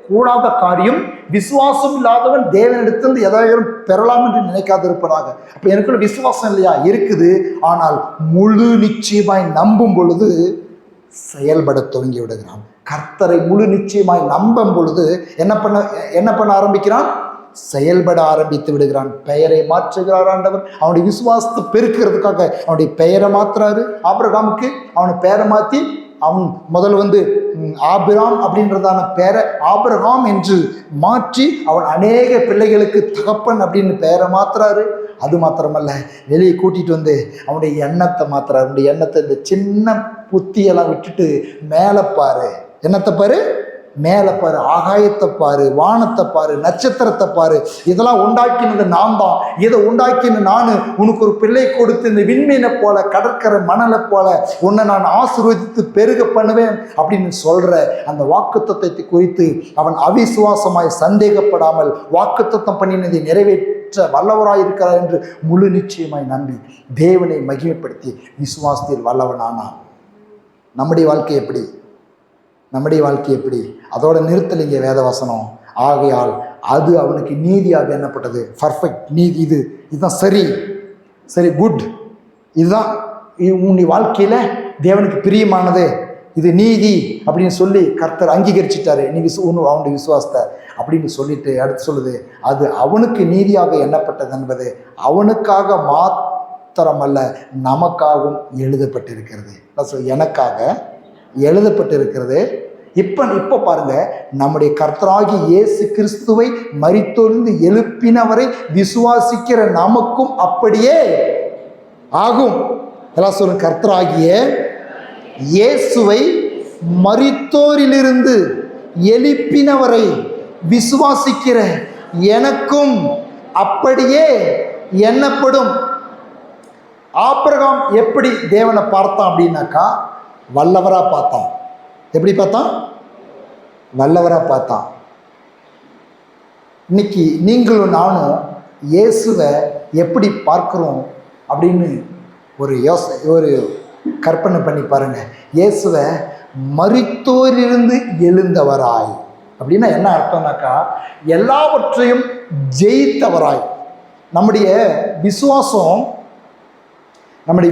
கூடாத காரியம். விசுவாசம் இல்லாதவன் தேவனிடத்திலிருந்து எதாவது பெறலாம் என்று நினைக்காது இருப்பதாக. அப்ப எனக்குள்ள விசுவாசம் இல்லையா? இருக்குது. ஆனால் முழு நிச்சயமாய் நம்பும் பொழுது செயல்பட துவங்கி விடுகிறான். கர்த்தரை முழு நிச்சயமாய் நம்பும் பொழுது என்ன பண்ண ஆரம்பிக்கிறான்? செயல்பட ஆரம்பித்து விடுகிறான். பெயரை மாற்றுகிறார் ஆண்டவர். அவனுடைய விசுவாசத்தை பெருக்கிறதுக்காக அவனுடைய பெயரை மாற்றுறாரு. ஆபிரகாமுக்கு அவனை பெயரை மாற்றி, அவன் முதல்ல ஆபிராம் அப்படின்றதான பெயரை ஆபிரகாம் என்று மாற்றி அவன் அநேக பிள்ளைகளுக்கு தகப்பன் அப்படின்னு பெயரை மாற்றுறாரு. அது மாத்திரமல்ல, வெளியே கூட்டிகிட்டு அவனுடைய எண்ணத்தை மாற்றுறாரு. அவனுடைய எண்ணத்தை, இந்த சின்ன புத்தியெல்லாம் விட்டுட்டு மேலே பாரு, என்னத்தை பாரு, மேலே பாரு, ஆகாயத்தை பாரு, வானத்தை பாரு, நட்சத்திரத்தை பாரு. இதெல்லாம் உண்டாக்கினது நான் தான். இதை உண்டாக்கின நான் உனக்கு ஒரு பிள்ளை கொடுத்து இந்த விண்மீனை போல, கடற்கரை மணலை போல உன்னை நான் ஆசீர்வதித்து பெருக பண்ணுவேன் அப்படின்னு சொல்ற அந்த வாக்குத்தத்தத்தை குறித்து அவன் அவிசுவாசமாய் சந்தேகப்படாமல் வாக்குத்தத்தம் பண்ணினதை நிறைவேற்ற வல்லவராய் இருக்கிறார் என்று முழு நிச்சயமாய் நம்பி தேவனை மகிமைப்படுத்தி விசுவாசத்தில் வல்லவனானான். நம்முடைய வாழ்க்கை எப்படி? அதோட நிறுத்தலிங்க வேதவசனம். ஆகையால் அது அவனுக்கு நீதியாக எண்ணப்பட்டது. பர்ஃபெக்ட் நீதி. இதுதான் சரி குட். இதுதான் உன்னுடைய வாழ்க்கையில தேவனுக்கு பிரியமானது, இது நீதி அப்படின்னு சொல்லி கர்த்தர் அங்கீகரிச்சிட்டாரு. நீ அவனுடைய விசுவாசத்தை அப்படின்னு சொல்லிட்டு அடுத்து சொல்லுது, அது அவனுக்கு நீதியாக எண்ணப்பட்டது என்பது அவனுக்காக மாத்திரமல்ல நமக்காகவும் எழுதப்பட்டிருக்கிறது. எனக்காக எழுதப்பட்டிருக்கிறது. இப்போ பாருங்க, நம்முடைய கர்த்தராகிய இயேசு கிறிஸ்துவை மரித்தோர்ந்து எழுப்பினவரை விசுவாசிக்கிற நமக்கும் அப்படியே ஆகும். எல்லாம் சொல்லுங்க, கர்த்தராகிய இயேசுவை மரித்தோரிலிருந்து எழுப்பினவரை விசுவாசிக்கிற எனக்கும் அப்படியே எண்ணப்படும். ஆபிரகாம் எப்படி தேவனை பார்த்தான் அப்படின்னாக்கா, வல்லவரா பார்த்தான். எப்படி பார்த்தான்? வல்லவரா பார்த்தான். இன்னைக்கு நீங்களும் நானும் இயேசுவை எப்படி பார்க்கிறோம் அப்படின்னு ஒரு கற்பனை பண்ணி பாருங்க. இயேசுவை மரித்தோரிலிருந்து எழுந்தவராய் அப்படின்னா என்ன அர்த்தம்னாக்கா, எல்லாவற்றையும் ஜெயித்தவராய். நம்முடைய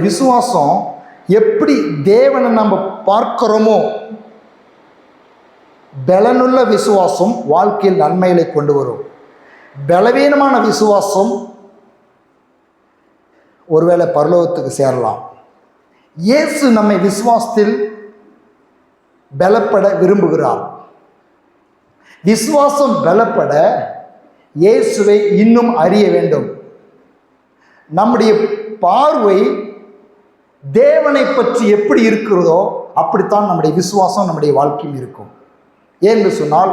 விசுவாசம் எப்படி தேவனை நம்ம பார்க்கிறோமோ, பலனுள்ள விசுவாசம் வாழ்க்கையில் நன்மைகளை கொண்டு வரும். பலவீனமான விசுவாசம் ஒருவேளை பரலோகத்துக்கு சேரலாம். இயேசு நம்மை விசுவாசத்தில் பலப்பட விரும்புகிறார். விசுவாசம் பலப்பட இயேசுவை இன்னும் அறிய வேண்டும். நம்முடைய பார்வை தேவனை பற்றி எப்படி இருக்கிறதோ அப்படித்தான் நம்முடைய விசுவாசம் நம்முடைய வாழ்க்கையில் இருக்கும். ஏன்னு சொன்னால்,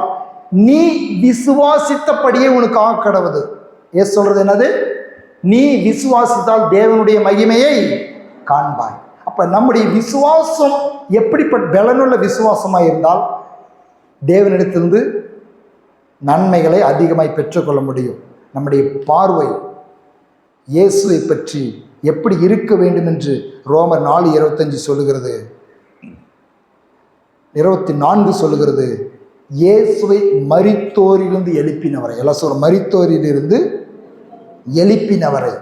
நீ விசுவாசித்தபடியே உனக்கு ஆக கடவுது. ஏன் சொல்றது என்னது? நீ விசுவாசித்தால் தேவனுடைய மகிமையை காண்பாய். அப்ப நம்முடைய விசுவாசம் எப்படிப்பட்ட பலனுள்ள விசுவாசமாக இருந்தால் தேவனிடத்திலிருந்து நன்மைகளை அதிகமாய் பெற்றுக்கொள்ள முடியும். நம்முடைய பார்வை இயேசுவை பற்றி எப்படி இருக்க வேண்டும் என்று ரோமர் 4:25 சொல்லுகிறது, 24 சொல்லுகிறது. இயேசுவை மரித்தோரிலிருந்து எழுப்பினவரை, எல்லாம் சொல்ற மரித்தோரிலிருந்து எழுப்பினவரை.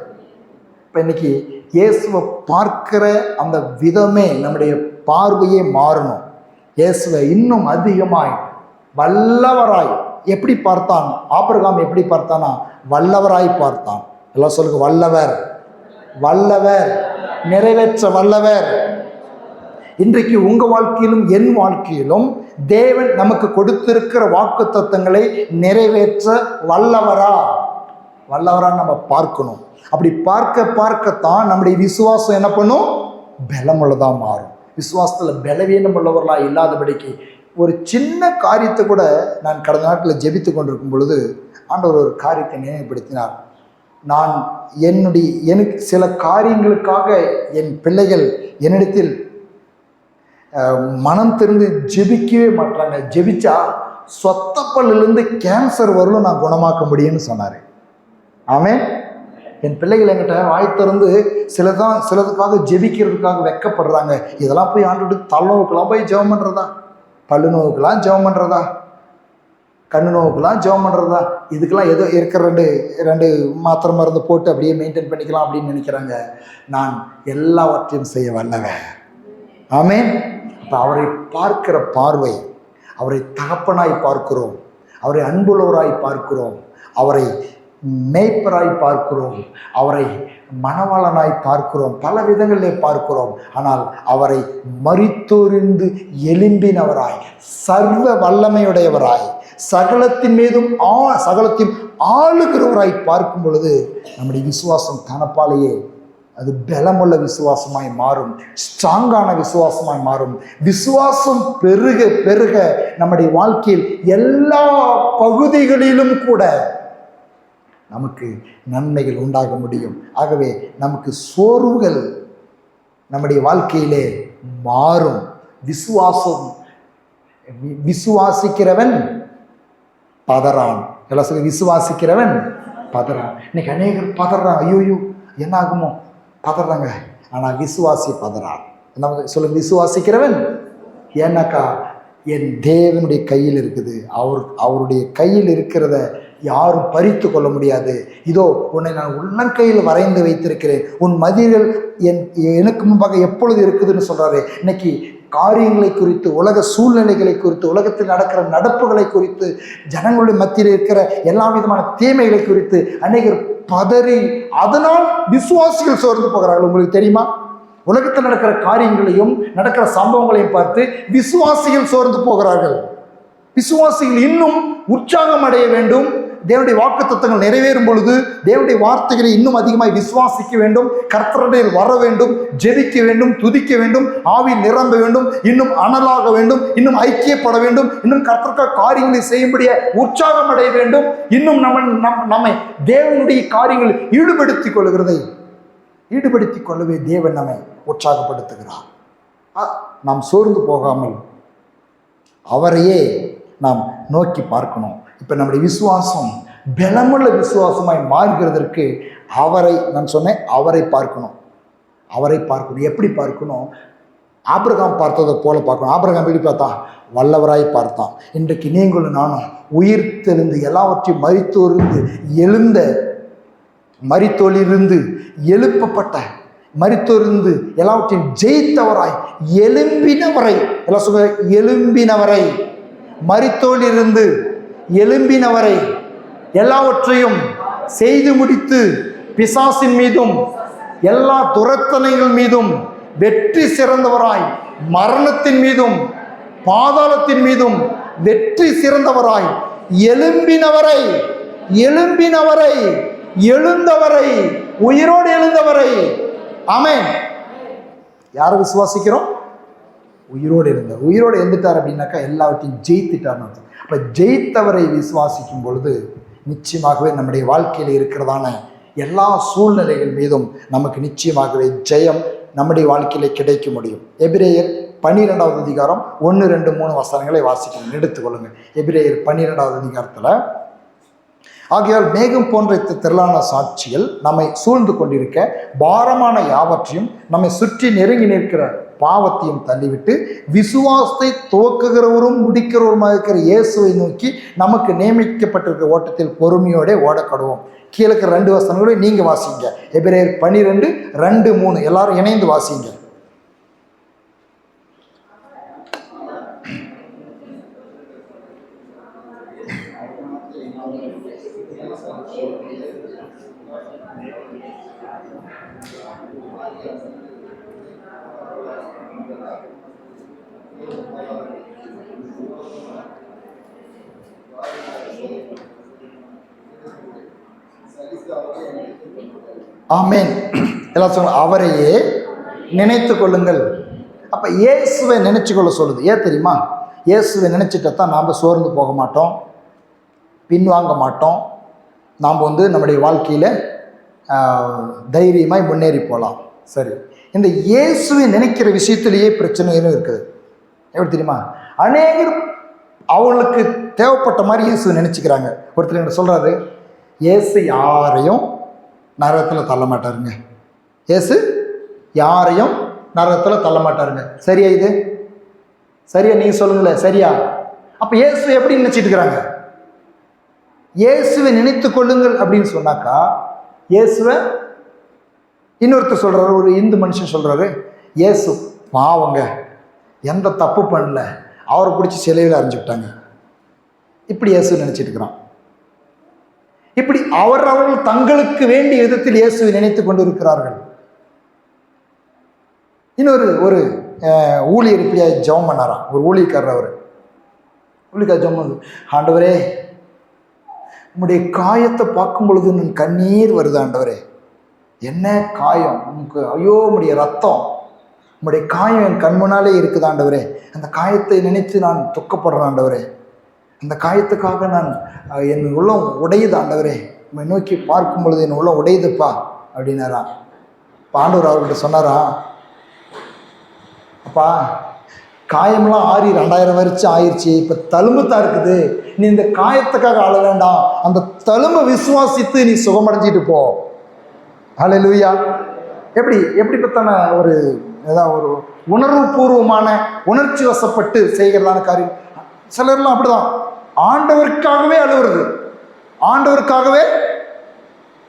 இப்போ இன்னைக்கு இயேசுவை பார்க்கிற அந்த விதமே, நம்முடைய பார்வையே மாறணும். இயேசுவை இன்னும் அதிகமாய் வல்லவராய் எப்படி பார்த்தான்? ஆபிரகாம் எப்படி பார்த்தானா? வல்லவராய் பார்த்தான். எல்லாம் சொல்லுங்க, வல்லவர், வல்லவர், நிறைவேற்ற வல்லவர். இன்றைக்கு உங்க வாழ்க்கையிலும் என் வாழ்க்கையிலும் தேவன் நமக்கு கொடுத்திருக்கிற வாக்குத்தத்தங்களை நிறைவேற்ற வல்லவரா நம்ம பார்க்கணும். அப்படி பார்க்கத்தான் நம்முடைய விசுவாசம் என்ன பண்ணும்? பலமுள்ளதா மாறும். விசுவாசத்தில் பலவீனம் உள்ளவர்களா இல்லாதபடிக்கு, ஒரு சின்ன காரியத்தை கூட நான் கடந்த நாட்டில் ஜெபித்து கொண்டிருக்கும் பொழுது ஆண்டவர் ஒரு காரியத்தை நினைவுபடுத்தினார். நான் எனக்கு சில காரியங்களுக்காக என் பிள்ளைகள் என்னிடத்தில் மனம் திறந்து ஜெபிக்கவே மாட்டாங்க. ஜெபிச்சா சொத்த பல்லிலிருந்து கேன்சர் வரலும் நான் குணமாக்க முடியும்னு சொன்னார். ஆமென். என் பிள்ளைகள் என்கிட்ட வாய் திறந்து சிலதுக்காக ஜெபிக்கிறதுக்காக வெக்கப்படுறாங்க. இதெல்லாம் போய் ஆண்டு தலை போய் ஜெபம் பண்ணுறதா, பல்லு நோவுக்கெல்லாம் ஜெபம் பண்ணுறதா, கண்ணு நோவுக்கெல்லாம் ஜெபம் பண்ணுறதா, இதுக்கெல்லாம் ஏதோ இருக்கிற ரெண்டு மாத்திரை மருந்து போட்டு அப்படியே மெயின்டைன் பண்ணிக்கலாம் அப்படின்னு நினைக்கிறாங்க. நான் எல்லாவற்றையும் செய்ய வல்லவன். ஆமென். அப்போ அவரை பார்க்கிற பார்வை, அவரை தகப்பனாய் பார்க்கிறோம், அவரை அன்புள்ளவராய் பார்க்கிறோம், அவரை மேய்ப்பராய் பார்க்கிறோம், அவரை மணவாளனாய் பார்க்கிறோம், பல விதங்களிலே பார்க்கிறோம். ஆனால் அவரை மரித்தோரிந்து எழும்பினவராய், சர்வ வல்லமையுடையவராய், சகலத்தின் மீதும் சகலத்தையும் ஆளுகிறவராய் பார்க்கும் பொழுது நம்முடைய விசுவாசம் தனப்பாலேயே அது பலமுள்ள விசுவாசமாய் மாறும், ஸ்ட்ராங்கான விசுவாசமாய் மாறும். விசுவாசம் பெருக பெருக நம்முடைய வாழ்க்கையில் எல்லா பகுதிகளிலும் கூட நமக்கு நன்மைகள் உண்டாக முடியும். ஆகவே நமக்கு சோர்வுகள் நம்முடைய வாழ்க்கையிலே மாறும். விசுவாசிக்கிறவன் பதறான். எல்லாம் சொல்லி, விசுவாசிக்கிறவன் பதறான். இன்னைக்கு அநேகர் பதறான். ஐயோயோ என்ன ஆகுமோ பதறாங்க. ஆனால் விசுவாசி பதறான். நமக்கு சொல்லுங்க, விசுவாசிக்கிறவன். ஏன்னாக்கா என் தேவனுடைய கையில் இருக்குது. அவருடைய கையில் இருக்கிறத யாரும் பறித்து கொள்ள முடியாது. இதோ உன்னை நான் உள்ளங்கையில் வரைந்து வைத்திருக்கிறேன், உன் மதில்கள் எனக்கு முன்பாக எப்பொழுது இருக்குதுன்னு சொல்றாரு. இன்னைக்கு காரியங்களை குறித்து, உலக சூழ்நிலைகளை குறித்து, உலகத்தில் நடக்கிற நடப்புகளை குறித்து, ஜனங்களுடைய மத்தியில் இருக்கிற எல்லா விதமான தீமைகளை குறித்து அநேகர் பதறி, அதனால் விசுவாசிகள் சோர்ந்து போகிறார்கள். உங்களுக்கு தெரியுமா? உலகத்தில் நடக்கிற காரியங்களையும் நடக்கிற சம்பவங்களையும் பார்த்து விசுவாசிகள் சோர்ந்து போகிறார்கள். விசுவாசிகள் இன்னும் உற்சாகம் அடைய வேண்டும். தேவனுடைய வாக்குத்தத்தங்கள் நிறைவேறும் பொழுது தேவனுடைய வார்த்தைகளை இன்னும் அதிகமாக விசுவாசிக்க வேண்டும், கர்த்தருடையில் வர வேண்டும், ஜெபிக்க வேண்டும், துதிக்க வேண்டும், ஆவி நிரம்ப வேண்டும், இன்னும் அனலாக வேண்டும், இன்னும் ஐக்கியப்பட வேண்டும், இன்னும் கர்த்தருக்காக காரியங்களை செய்யும்படிய உற்சாகம் அடைய வேண்டும். இன்னும் நம்மை தேவனுடைய காரியங்களில் ஈடுபடுத்திக் கொள்ளவே தேவன் நம்மை உற்சாகப்படுத்துகிறார். நாம் சோர்ந்து போகாமல் அவரையே நாம் நோக்கி பார்க்கணும். இப்போ நம்முடைய விசுவாசம் பலமுள்ள விசுவாசமாய் மாறுகிறதற்கு நான் சொன்னேன், அவரை பார்க்கணும். எப்படி பார்க்கணும்? ஆபிரகாம் பார்த்ததை போல பார்க்கணும். ஆபிரகாம் எப்படி பார்த்தான்? வல்லவராய் பார்த்தான். இன்றைக்கு நீங்களும் நானும் உயிர் தெளிந்து எல்லாவற்றையும் மரித்தோலிருந்து எழுப்பப்பட்ட, மரித்தோரிருந்து எல்லாவற்றையும் ஜெயித்தவராய் எழும்பினவரை, எல்லாம் சொல்ல, எழும்பினவரை, மரித்தோலிருந்து எழும்பினவரை, எல்லாவற்றையும் செய்து முடித்து பிசாசின் மீதும் எல்லா துரத்தனைகள் மீதும் வெற்றி சிறந்தவராய், மரணத்தின் மீதும் பாதாளத்தின் மீதும் வெற்றி சிறந்தவராய் எழுந்தவரை, உயிரோடு எழுந்தவரை. ஆமென். யாரை விசுவாசிக்கிறோம்? உயிரோடு எழுந்துட்டார் அப்படின்னாக்கா எல்லாவற்றையும் ஜெயித்துட்டார். அப்போ ஜெயித்தவரை விசுவாசிக்கும் பொழுது நிச்சயமாகவே நம்முடைய வாழ்க்கையில் இருக்கிறதான எல்லா சூழ்நிலைகள் மீதும் நமக்கு நிச்சயமாகவே ஜெயம் நம்முடைய வாழ்க்கையில கிடைக்க முடியும். எபிரேயர் 12வது அதிகாரம் 1, 2, 3 வசனங்களை வாசிக்கணும், எடுத்துக்கொள்ளுங்க. எபிரேயர் 12வது அதிகாரத்தில், ஆகையால் மேகம் போன்ற திரளான சாட்சிகள் நம்மை சூழ்ந்து கொண்டிருக்க பாரமான யாவற்றையும் நம்மை சுற்றி நெருங்கி நிற்கிற பாவத்தையும் தள்ளிவிட்டு விசுவாசத்தை துவக்குகிறவரும் முடிக்கிறவருமாக இருக்கிற இயேசுவை நோக்கி நமக்கு நியமிக்கப்பட்டிருக்கிற ஓட்டத்தில் பொறுமையோட ஓடக்கடுவோம். கீழே 2 வசனங்களும் நீங்க வாசிங்க. எபிரேயர் 12, 2, 3 எல்லாரும் இணைந்து வாசிங்க. ஆமென். எல்லாம் சொல்லுங்க, அவரையே நினைத்து கொள்ளுங்கள். அப்போ இயேசுவை நினைச்சு கொள்ள சொல்லுது. ஏன் தெரியுமா? இயேசுவை நினைச்சிட்டத்தான் நாம் சோர்ந்து போக மாட்டோம், பின்வாங்க மாட்டோம். நாம் நம்முடைய வாழ்க்கையில் தைரியமாய் முன்னேறி போகலாம். சரி, இந்த இயேசுவை நினைக்கிற விஷயத்திலேயே பிரச்சனையும் இருக்குது. எப்படி தெரியுமா? அநேகர் அவங்களுக்கு தேவைப்பட்ட மாதிரி இயேசுவை நினச்சிக்கிறாங்க. ஒருத்தர் என்ன சொல்கிறாரு, இயேசு யாரையும் நரகத்தில் தள்ள மாட்டாருங்க. இயேசு யாரையும் நரகத்தில் தள்ள மாட்டாருங்க. சரியா? இது சரியா? நீங்கள் சொல்லுங்களேன், சரியா? அப்போ இயேசு எப்படி நினச்சிட்டு இருக்கிறாங்க? இயேசுவை நினைத்து கொள்ளுங்கள் அப்படின்னு சொன்னாக்கா, இயேசுவை இன்னொருத்தர் சொல்கிறாரு, ஒரு இந்து மனுஷன் சொல்கிறாரு, இயேசு பாவங்க, எந்த தப்பு பண்ணல, அவரை பிடிச்சி சிலையில் அரைஞ்சுக்கிட்டாங்க. இப்படி இயேசு நினச்சிட்டு இருக்கிறான். இப்படி அவர்கள் தங்களுக்கு வேண்டிய விதத்தில் இயேசுவை நினைத்து கொண்டு இருக்கிறார்கள். இன்னொரு ஊழியர் இப்படியா ஜெபம் பண்ணாராம். ஒரு ஊழியக்காரர், ஜெபம் பண்ணு, ஆண்டவரே உம்முடைய காயத்தை பார்க்கும் பொழுது நான் கண்ணீர் வருது ஆண்டவரே. என்ன காயம் உனக்கு? ஐயோ, உம்முடைய ரத்தம், உம்முடைய காயம் என் கண்முன்னாலே இருக்குது ஆண்டவரே. அந்த காயத்தை நினைத்து நான் துக்கப்படுறேன் ஆண்டவரே. அந்த காயத்துக்காக நான் என் உள்ளம் உடையுது ஆண்டவரே. உம்மை நோக்கி பார்க்கும் பொழுது என் உள்ளம் உடையுதுப்பா அப்படின்னாரா. ஆண்டவர் அவர்கிட்ட சொன்னாரா, அப்பா காயமெல்லாம் ஆறி 2000 வருஷம் ஆயிடுச்சு, இப்போ தழும்புத்தான் இருக்குது, நீ இந்த காயத்துக்காக ஆள வேண்டாம், அந்த தழும்பை விசுவாசித்து நீ சுகமடைஞ்சிட்டு போ. ஹல்லேலூயா. எப்படிப்பட்டான ஏதாவது ஒரு உணர்வுபூர்வமான உணர்ச்சி வசப்பட்டு செய்கிறதான காரியம். சிலர்லாம் அப்படிதான் ஆண்டவருக்காகவே அழுவுறது. ஆண்டவருக்காகவே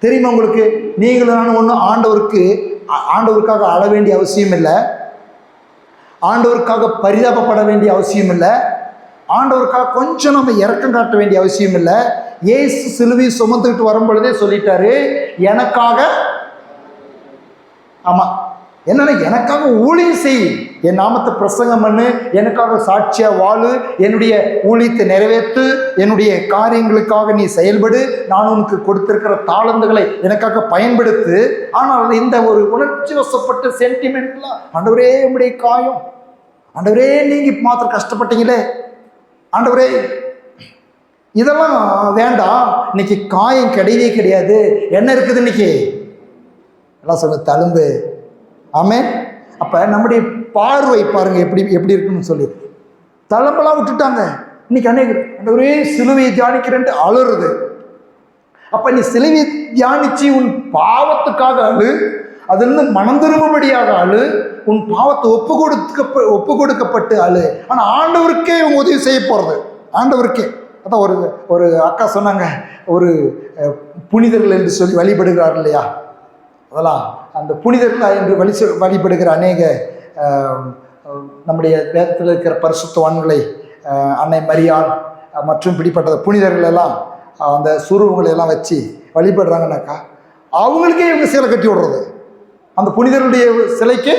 தெரியுமா உங்களுக்கு? நீங்களும் நானும் ஒன்றும் ஆண்டவருக்காக அழ வேண்டிய அவசியம் இல்லை, ஆண்டவருக்காக பரிதாபப்பட வேண்டிய அவசியம் இல்லை, ஆண்டவருக்காக கொஞ்சம் நம்ம இறக்கம் காட்ட வேண்டிய அவசியம் இல்லை. இயேசு சிலுவை சுமந்துக்கிட்டு வரும் பொழுதே சொல்லிட்டாரு, எனக்காக, ஆமா என்னன்னா எனக்காக ஊழியம் செய், என் நாமத்தை பிரசங்கம் பண்ணு, எனக்காக சாட்சியா வாழு, என்னுடைய ஊழியத்தை நிறைவேற்று, என்னுடைய காரியங்களுக்காக நீ செயல்படு, நான் உனக்கு கொடுத்திருக்கிற தாளந்துகளை எனக்காக பயன்படுத்து. ஆனால் இந்த ஒரு உணர்ச்சி வசப்பட்ட சென்டிமெண்ட்லாம், ஆண்டவரே உம்முடைய காயம், ஆண்டவரே நீங்க மாத்திரம் கஷ்டப்பட்டீங்களே, ஆண்டவரே இதெல்லாம் வேண்டாம், இன்னைக்கு காயம் கிடையவே கிடையாது. என்ன இருக்குது இன்னைக்கு? எல்லாம் சொல்ல தழும்பு. ஆமே. அப்ப நம்முடைய பார்வை பாருங்க எப்படி எப்படி இருக்குன்னு சொல்லி தழும்பெல்லாம் விட்டுட்டாங்க. இன்னைக்கு ஆண்டவரே சிலுவையை தியானிக்கிறேன்ட்டு அழுறது. அப்ப நீ சிலுவையை தியானிச்சு உன் பாவத்துக்காக அழு, அதிலிருந்து மனம் திரும்பும்படியாக அழு, உன் பாவத்தை ஒப்பு கொடுக்கப்பட்டு அழு. ஆனா ஆண்டவருக்கே இவங்க உதவி செய்ய போறது, ஆண்டவருக்கே. அதான் ஒரு அக்கா சொன்னாங்க, ஒரு புனிதர்கள் என்று சொல்லி வழிபடுகிறார் இல்லையா, அதெல்லாம் அந்த புனிதர்கள் என்று வழிபடுகிற அநேக நம்முடைய வேதத்தில் இருக்கிற பரிசுத்தவான்களை, அன்னை மரியாள் மற்றும் இப்படிப்பட்ட புனிதர்கள் எல்லாம் அந்த சுரூபங்களை எல்லாம் வச்சு வழிபடுறாங்கன்னாக்கா அவங்களுக்கே இவங்க சீலை கட்டி விடுறது, அந்த புனிதர்களுடைய சிலைக்கு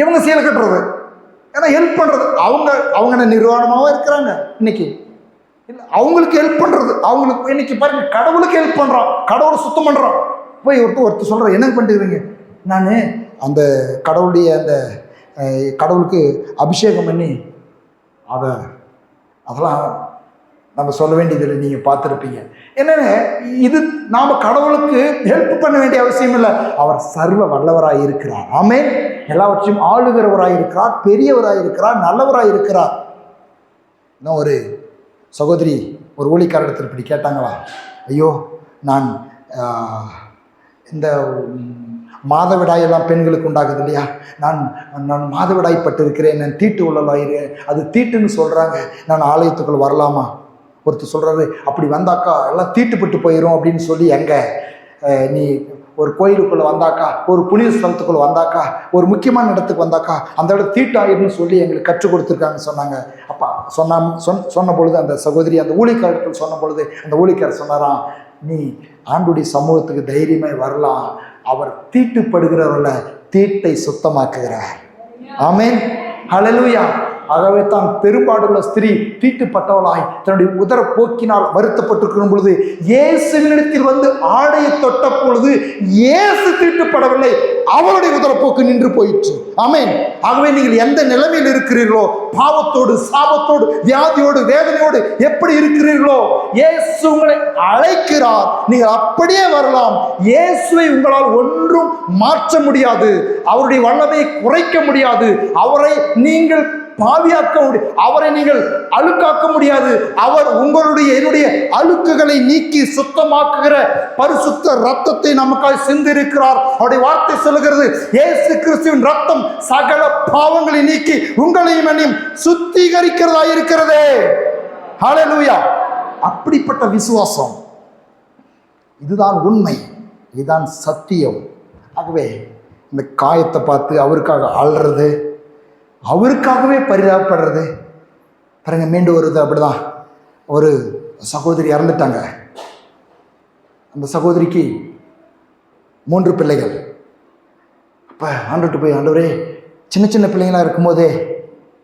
இவங்க சீலை கட்டுறது. ஏன்னா ஹெல்ப் பண்ணுறது, அவங்க நிர்வாணமாகவும் இருக்கிறாங்க இன்னைக்கு, இல்லை அவங்களுக்கு ஹெல்ப் பண்ணுறது. அவங்களுக்கு இன்னைக்கு பாருங்க, கடவுளுக்கு ஹெல்ப் பண்ணுறான், கடவுளை சுத்தம் பண்ணுறான். போய் ஒருத்தர் சொல்கிற என்ன பண்ணிட்டுருங்க, நான் அந்த கடவுளுடைய அந்த கடவுளுக்கு அபிஷேகம் பண்ணி அதெல்லாம் நம்ம சொல்ல வேண்டியதில்லை, நீங்கள் பார்த்துருப்பீங்க. என்னென்ன இது, நாம் கடவுளுக்கு ஹெல்ப் பண்ண வேண்டிய அவசியம் இல்லை. அவர் சர்வ வல்லவராக இருக்கிறார். ஆமென். எல்லாவற்றையும் ஆளுகிறவராக இருக்கிறார், பெரியவராக இருக்கிறார், நல்லவராக இருக்கிறார். இன்னும் ஒரு சகோதரி ஒரு ஊழியக்காரத்தில் இப்படி கேட்டாங்களா, ஐயோ நான் இந்த மாதவிடாயெல்லாம் பெண்களுக்கு உண்டாகுது இல்லையா, நான் மாதவிடாய்ப்பட்டு இருக்கிறேன், நான் தீட்டு உள்ளலாயிரு, அது தீட்டுன்னு சொல்கிறாங்க, நான் ஆலயத்துக்குள்ள வரலாமா? ஒருத்தர் சொல்கிறாரு, அப்படி வந்தாக்கா எல்லாம் தீட்டுப்பட்டு போயிடும் அப்படின்னு சொல்லி, எங்கே நீ ஒரு கோயிலுக்குள்ளே வந்தாக்கா, ஒரு புனித ஸ்தலத்துக்குள்ளே வந்தாக்கா, ஒரு முக்கியமான இடத்துக்கு வந்தாக்கா அந்த இடம் தீட்டாயிருன்னு சொல்லி எங்களுக்கு கற்றுக் கொடுத்துருக்காங்கன்னு சொன்னாங்க. அப்பா சொன்ன பொழுது அந்த சகோதரி அந்த ஊழியக்காரர்கள் சொன்ன பொழுது அந்த ஊழியக்காரர் சொன்னாராம், நீ ஆண்டுடைய சமூகத்துக்கு தைரியமாய் வரலாம், அவர் தீட்டுப்படுகிறவர்களை தீட்டை சுத்தமாக்குகிறார். ஆமென். ஹல்லேலூயா. ஆகவே தான் பெரும்பாடுள்ள ஸ்திரீ தீட்டுப்பட்டவளாய் தன்னுடைய உதர போக்கினால் வருத்தப்பட்டிருக்கும் பொழுது இயேசுவினிடத்தில் வந்து ஆடையை தொட்ட பொழுது இயேசு தீட்டுப்படவில்லை, அவருடைய உதரப்போக்கு நின்று போயிற்று. ஆமென். ஆகவே நீங்கள் எந்த நிலைமையில் இருக்கிறீர்களோ, பாவத்தோடு, சாபத்தோடு, வியாதியோடு, வேதனையோடு எப்படி இருக்கிறீர்களோ, இயேசு உங்களை அழைக்கிறார். நீங்கள் அப்படியே வரலாம். இயேசுவை உங்களால் ஒன்றும் மாற்ற முடியாது, அவருடைய வல்லமையை குறைக்க முடியாது, அவரை நீங்கள் பாவியாக்க முடியாது, அவரை நீங்கள் அழுக்காக்க முடியாது. அவர் உங்களுடைய என்னுடைய அழுக்குகளை நீக்கி சுத்தமாக்குகிற பரிசுத்த ரத்தத்தை நமக்காக சிந்திருக்கிறார். அவருடைய வார்த்தை சொல்லுகிறது, இயேசு கிறிஸ்துவின் ரத்தம் சகல பாவங்களை நீக்கி உங்களையும் என்னையும் சுத்திகரிக்கிறதா இருக்கிறதே. ஹல்லேலூயா. அப்படிப்பட்ட விசுவாசம், இதுதான் உண்மை, இதுதான் சத்தியம். ஆகவே இந்த காயத்தை பார்த்து அவருக்காக அழுறது, அவருக்காகவே பரிதாபப்படுறது பாருங்க. மீண்டும் வருது. அப்படிதான் ஒரு சகோதரி இறந்துட்டாங்க. அந்த சகோதரிக்கு 3 பிள்ளைகள். அப்போ ஆண்டுட்டு போய், ஆண்டவரே சின்ன சின்ன பிள்ளைங்களாக இருக்கும்போதே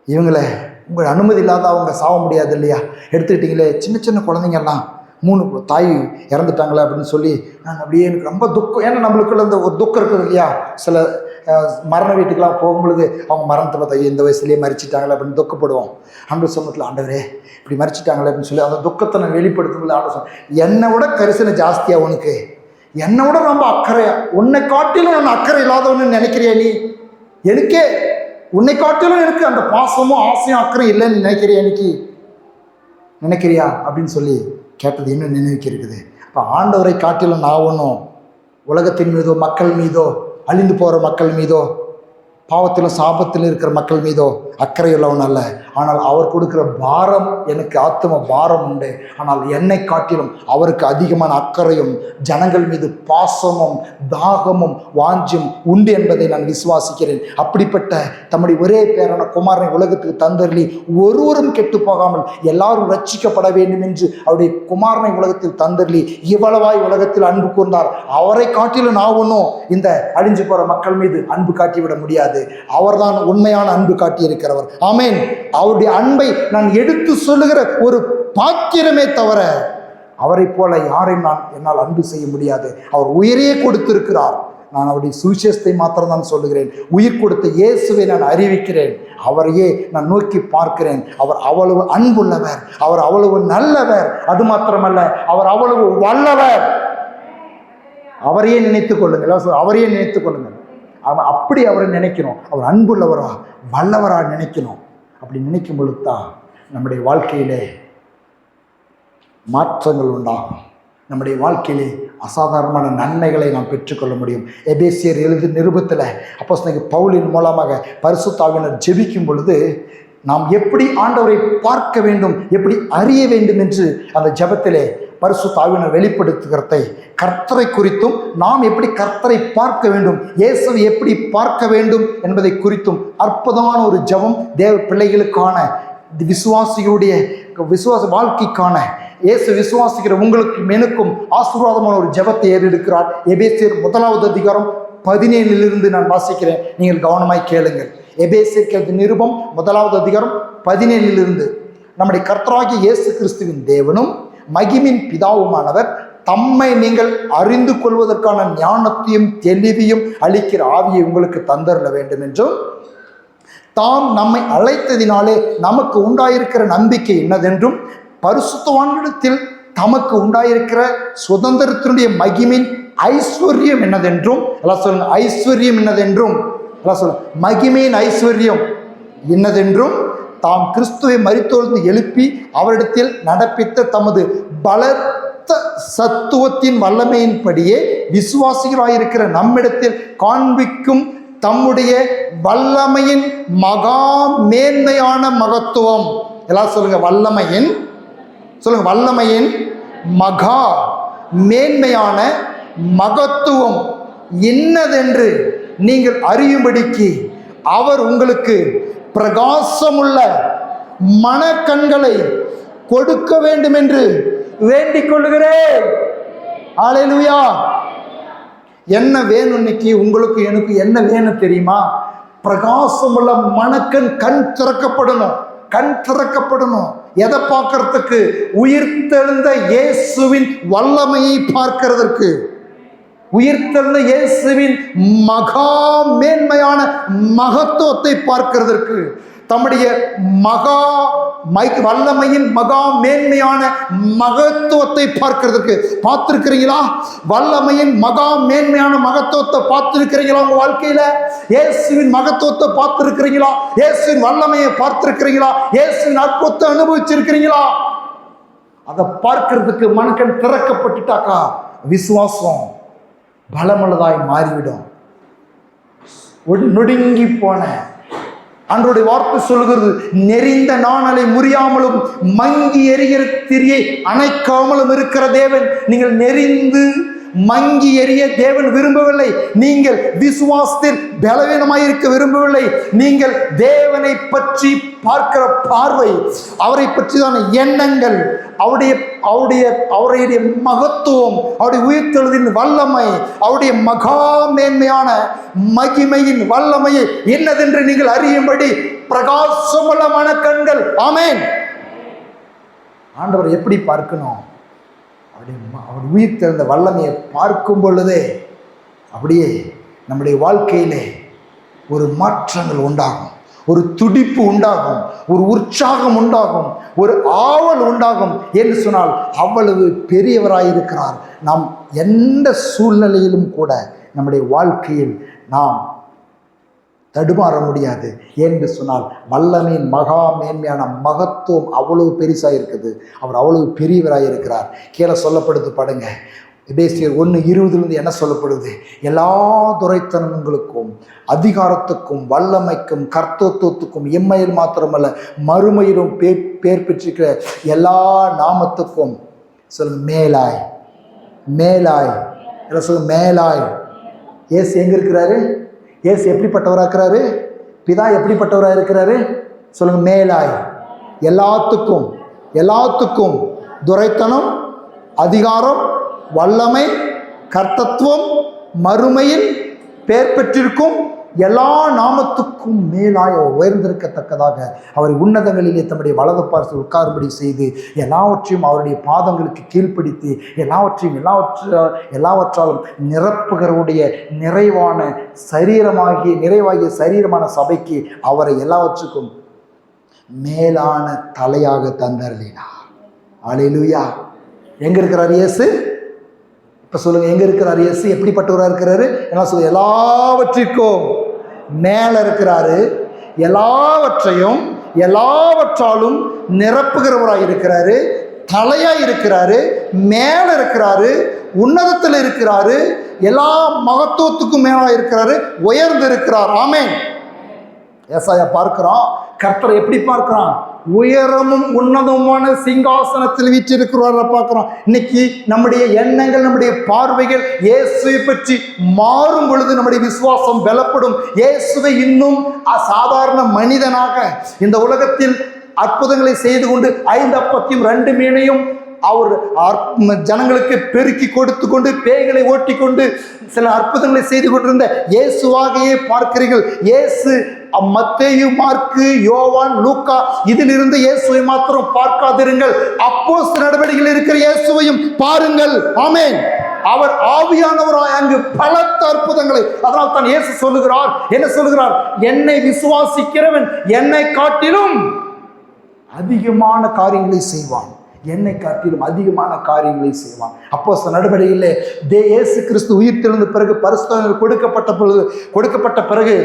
இவங்களை உங்கள் அனுமதி இல்லாத அவங்க சாக முடியாது இல்லையா, எடுத்துக்கிட்டீங்களே, சின்ன சின்ன குழந்தைங்கெல்லாம் 3 தாய் இறந்துட்டாங்களே அப்படின்னு சொல்லி நான் அப்படியே எனக்கு ரொம்ப துக்கம். ஏன்னா நம்மளுக்குள்ள இந்த ஒரு துக்கம் இருக்குது இல்லையா, சில மரண வீட்டுக்கெல்லாம் போகும்பொழுது அவங்க மரணத்தை பார்த்தா இந்த வயசுலேயே மறிச்சிட்டாங்களே அப்படின்னு துக்கப்படுவோம். ஆண்டவர் சமூகத்தில், ஆண்டவரே இப்படி மறிச்சிட்டாங்களே அப்படின்னு சொல்லி அந்த துக்கத்தை நான் வெளிப்படுத்தும்போது ஆண்டவர் சொன்ன, என்னை விட கரிசனை ஜாஸ்தியா உனக்கு, என்னை விட ரொம்ப அக்கறையா, உன்னை காட்டிலும் நான் அக்கறை இல்லாதவன்னு நினைக்கிறியா நீ? எனக்கே உன்னை காட்டிலும் எனக்கு அந்த பாசமும் ஆசையும் அக்கறை இல்லைன்னு நினைக்கிறியா அப்படின்னு சொல்லி கேட்டது இன்னும் நினைவுக்கு இருக்குது. இப்போ ஆண்டவரை காட்டிலும் நான் ஒன்றும் உலகத்தின் மீதோ, மக்கள் மீதோ, அழிந்து போகிற மக்கள் மீதோ பாவத்திலும் சாபத்திலும் இருக்கிற மக்கள் மீதோ அக்கறை உள்ளவன் அல்ல. ஆனால் அவர் கொடுக்கிற பாரம், எனக்கு ஆத்தும பாரம் உண்டு. ஆனால் என்னை காட்டிலும் அவருக்கு அதிகமான அக்கறையும் ஜனங்கள் மீது பாசமும் தாகமும் வாஞ்சும் உண்டு என்பதை நான் விசுவாசிக்கிறேன். அப்படிப்பட்ட தம்முடைய ஒரே பேரான குமாரனை உலகத்துக்கு தந்தருளி ஒருவரும் கெட்டு போகாமல் எல்லாரும் ரட்சிக்கப்பட வேண்டும் என்று அவருடைய குமாரனை உலகத்தில் தந்தருளி இவ்வளவாய் உலகத்தில் அன்பு கூர்ந்தார். அவரை காட்டிலும் நான் ஒன்றும் இந்த அழிஞ்சு போற மக்கள் மீது அன்பு காட்டிவிட முடியாது. அவர்தான் உண்மையான அன்பு காட்டியிருக்கிறவர். ஆமேன். அவருடைய அன்பை நான் எடுத்து சொல்லுகிற ஒரு பாத்திரமே தவிர அவரை போல யாரையும் என்னால் அன்பு செய்ய முடியாது. அவர் உயிரையே கொடுத்திருக்கிறார். நான் அவருடைய சுவிசேஷத்தை மாத்திரம் தான் சொல்லுகிறேன். உயிர் கொடுத்த இயேசுவை நான் அறிவிக்கிறேன். அவரையே நான் நோக்கி பார்க்கிறேன். அவர் அவ்வளவு அன்புள்ளவர், அவர் அவ்வளவு நல்லவர். அது மாத்திரமல்ல, அவர் அவ்வளவு வல்லவர். அவரையே நினைத்துக் கொள்ளுங்கள், அவரையே நினைத்துக் கொள்ளுங்கள். அப்படி அவரை நினைக்கணும். அவர் அன்புள்ளவரா வல்லவரா நினைக்கணும். அப்படி நினைக்கும் பொழுது தான் நம்முடைய வாழ்க்கையிலே மாற்றங்கள் உண்டாகும். நம்முடைய வாழ்க்கையிலே அசாதாரணமான நன்மைகளை நாம் பெற்றுக்கொள்ள முடியும். எபேசியர் எழுது நிருபத்தில் அப்போஸ்தலனாகிய பவுலின் மூலமாக பரிசுத்த ஆவியானவர் ஜெபிக்கும் பொழுது நாம் எப்படி ஆண்டவரை பார்க்க வேண்டும், எப்படி அறிய வேண்டும் என்று அந்த ஜெபத்திலே பரிசுத்த ஆவியானவர் வெளிப்படுத்துகிறதை, கர்த்தரை குறித்தும் நாம் எப்படி கர்த்தரை பார்க்க வேண்டும், இயேசுவை எப்படி பார்க்க வேண்டும் என்பதை குறித்தும் அற்புதமான ஒரு ஜெபம் தேவ பிள்ளைகளுக்கான, விசுவாசிகளுடைய விசுவாச வாழ்க்கைக்கான, இயேசு விசுவாசிக்கிற உங்களுக்கு எனக்கும் ஆசீர்வாதமான ஒரு ஜெபத்தை ஏறெடுக்கிறார். எபேசியர் 1வது அதிகாரம் 17 நான் வாசிக்கிறேன். நீங்கள் கவனமாய் கேளுங்கள். எபேசியர் நிருபம் 1வது அதிகாரம் 17 நம்முடைய கர்த்தராகிய இயேசு கிறிஸ்துவின் தேவனும் மகிமின் பிதாவுமானவர் தம்மை நீங்கள் அறிந்து கொள்வதற்கான ஞானத்தையும் தெளிவையும் அளிக்கிற ஆவியை உங்களுக்கு தந்தரல வேண்டும் என்றும், தாம் நம்மை அழைத்ததினாலே நமக்கு உண்டாயிருக்கிற நம்பிக்கை என்னதென்றும், பரிசுத்தவான்களிடத்தில் தமக்கு உண்டாயிருக்கிற சுதந்திரத்தினுடைய மகிமின் ஐஸ்வர்யம் என்னதென்றும், எல்லாம் சொல்லுங்க, ஐஸ்வர்யம் என்னதென்றும், எல்லாம் சொல்லுங்க, மகிமையின் ஐஸ்வர்யம் என்னதென்றும், தாம் கிறிஸ்துவை மரித்தோர்ந்து எழுப்பி அவரிடத்தில் நடப்பித்த தமது பலத்த சத்துவத்தின் வல்லமையின்படியே விசுவாசிகளாயிருக்கிற நம்மிடத்தில் காண்பிக்கும் தம்முடைய வல்லமையின் மகா மேன்மையான மகத்துவம். எல்லாம் சொல்லுங்க, வல்லமையின், சொல்லுங்க, வல்லமையின் மகா மேன்மையான மகத்துவம் என்னதென்று நீங்கள் அறியும்படிக்கு அவர் உங்களுக்கு பிரகாசமுள்ள மனக்கண்களை கொடுக்க வேண்டும் என்று வேண்டிக் கொள்ளுகிறேன். அல்லேலூயா. என்ன வேணும் இன்னைக்கு உங்களுக்கு எனக்கு என்ன வேணும் தெரியுமா? பிரகாசமுள்ள மனக்கண், கண் திறக்கப்படணும், கண் திறக்கப்படணும். எதை பார்க்கறதுக்கு? உயிர்த்தெழுந்த இயேசுவின் வல்லமையை பார்க்கிறதற்கு, உயிர்த்தெழுந்த இயேசுவின் மகா மேன்மையான மகத்துவத்தை பார்க்கிறதற்கு, தம்முடைய மகா வல்லமையின் மகா மேன்மையான மகத்துவத்தை பார்க்கிறதுக்கு. பார்த்திருக்கிறீங்களா? வல்லமையின் மகா மேன்மையான மகத்துவத்தை பார்த்திருக்கிறீங்களா? உங்க வாழ்க்கையில இயேசுவின் மகத்துவத்தை பார்த்திருக்கிறீங்களா? இயேசுவின் வல்லமையை பார்த்திருக்கிறீங்களா? இயேசுவின் அற்புதத்தை அனுபவிச்சிருக்கிறீங்களா? அதை பார்க்கிறதுக்கு மனக்கண் திறக்கப்பட்டுட்டாக்கா விசுவாசம் பலமுள்ளதாய் மாறிவிடும். நொடுங்கி போன அன்றைய வார்த்தை சொல்லுகிறது, நெறிந்த நாணலை முறியாமலும் மங்கி எரிகிற திரியை அணைக்காமலும் இருக்கிற தேவன். நீங்கள் நெறிந்து மங்கி எரிய தேவன் விரும்பவில்லை. நீங்கள் விசுவாசத்தில் பலவீனமாயிருக்க விரும்பவில்லை. நீங்கள் தேவனை பற்றி பார்க்கிற பார்வை, அவரை பற்றிதான எண்ணங்கள், அவருடைய மகத்துவம், அவருடைய உயிர்த்தெழுதின் வல்லமை, அவருடைய மகா மேன்மையான மகிமையின் வல்லமையை என்னதென்று நீங்கள் அறியும்படி பிரகாசமுள்ள மனக்கண்கள். ஆமென். ஆண்டவர் எப்படி பார்க்கணும்? அவர் உயிர் தெரிந்த வல்லமையை பார்க்கும் பொழுதே அப்படியே நம்முடைய வாழ்க்கையிலே ஒரு மாற்றங்கள் உண்டாகும், ஒரு துடிப்பு உண்டாகும், ஒரு உற்சாகம் உண்டாகும், ஒரு ஆவல் உண்டாகும். என்று சொன்னால் அவ்வளவு பெரியவராயிருக்கிறார். நாம் எந்த சூழ்நிலையிலும் கூட நம்முடைய வாழ்க்கையில் நாம் தடுமாற முடியாது. என்று சொன்னால் வல்லமையின் மகா மேன்மையான மகத்துவம் அவ்வளவு பெருசாக இருக்குது. அவர் அவ்வளவு பெரியவராக இருக்கிறார். கீழே சொல்லப்படுது பாடுங்க, எபேசியர் 1:20 என்ன சொல்லப்படுது? எல்லா துரைத்தனங்களுக்கும் அதிகாரத்துக்கும் வல்லமைக்கும் கர்த்தத்துவத்துக்கும் எம்மையில் மாத்திரமல்ல மறுமையிலும் பேர் பெற்றிருக்கிற எல்லா நாமத்துக்கும் சொல்லுங்க மேலாய். மேலாய் சொல்லுங்க மேலாய். இயேசு எங்க இருக்கிறாரு? இயேசு எப்படிப்பட்டவராக இருக்கிறாரு? பிதா எப்படிப்பட்டவராக இருக்கிறாரு? சொல்லுங்க மேலாய். எல்லாத்துக்கும் எல்லாத்துக்கும் துரைத்தனம், அதிகாரம், வல்லமை, கர்த்தத்துவம், மறுமையில் பேர் பெற்றிருக்கும் எல்லா நாமத்துக்கும் மேலாய் உயர்ந்திருக்கத்தக்கதாக அவரை உன்னதங்களிலே தம்முடைய வலது பார்த்து உட்காரும்படி செய்து எல்லாவற்றையும் அவருடைய பாதங்களுக்கு கீழ்ப்படுத்தி எல்லாவற்றாலும் நிரப்புகிறவுடைய நிறைவாகிய சரீரமான சபைக்கு அவரை எல்லாவற்றுக்கும் மேலான தலையாக தந்தருளினார். அல்லேலூயா. எங்க இருக்கிறார் இயேசு? இப்ப சொல்லுங்க, எங்க இருக்கிறார் இயேசு? எப்படிப்பட்டவராக இருக்கிறாரு? என்ன சொல்லுங்க? எல்லாவற்றிற்கும் மேல இருக்கிறாரு. எல்லாவற்றாலும் நிரப்புகிறவராக இருக்கிறாரு. தலையா இருக்கிறாரு. மேல இருக்கிறாரு. உன்னதத்தில் இருக்கிறாரு. எல்லா மகத்துவத்துக்கும் மேலா இருக்கிறாரு. உயர்ந்து இருக்கிறார். ஆமென். ஏசாயா பார்க்கிறோம், கர்த்தரை எப்படி பார்க்கிறான்? உயரமும் உன்னதமான சிங்காசனத்தில் வீற்றிருக்கிறார பார்க்கிறோம். இன்னைக்கு நம்முடைய எண்ணங்கள், நம்முடைய பார்வைகள் இயேசுவை பற்றி மாறும் பொழுது நம்முடைய விசுவாசம் பலப்படும். இயேசுவை இன்னும் சாதாரண மனிதனாக இந்த உலகத்தில் அற்புதங்களை செய்து கொண்டு 5 அப்பத்தையும் 2 மீனையும் அவர் ஜனங்களுக்கு பெருக்கி கொடுத்து கொண்டு பேய்களை ஓட்டி கொண்டு சில அற்புதங்களை செய்து கொண்டிருந்த இயேசுவாகையே பார்க்கிறீர்கள். இயேசு மத்தேயு, மார்க்கு, யோவான், லூக்கா இதிலிருந்து இயேசுவை மாத்திரம் பார்க்காதிருங்கள். அப்போஸ்தலர் நடவடிக்கையில் இருக்கிற இயேசுவையும் பாருங்கள். ஆமென். அவர் ஆவியானவராய் அங்கு பலத்த அற்புதங்களை, அதனால் தான் இயேசு சொல்லுகிறார், என்ன சொல்லுகிறார்? என்னை விசுவாசிக்கிறவன் என்னை காட்டிலும் அதிகமான காரியங்களை செய்வான். என்னை காட்டிலும் அதிகமான காரியங்களை செய்வான். அப்போஸ்தலர் நடவடிக்கையிலே இயேசு கிறிஸ்து உயிர்த்தெழுந்த பிறகு பரிசுத்தவான்கள் கொடுக்கப்பட்ட பிறகு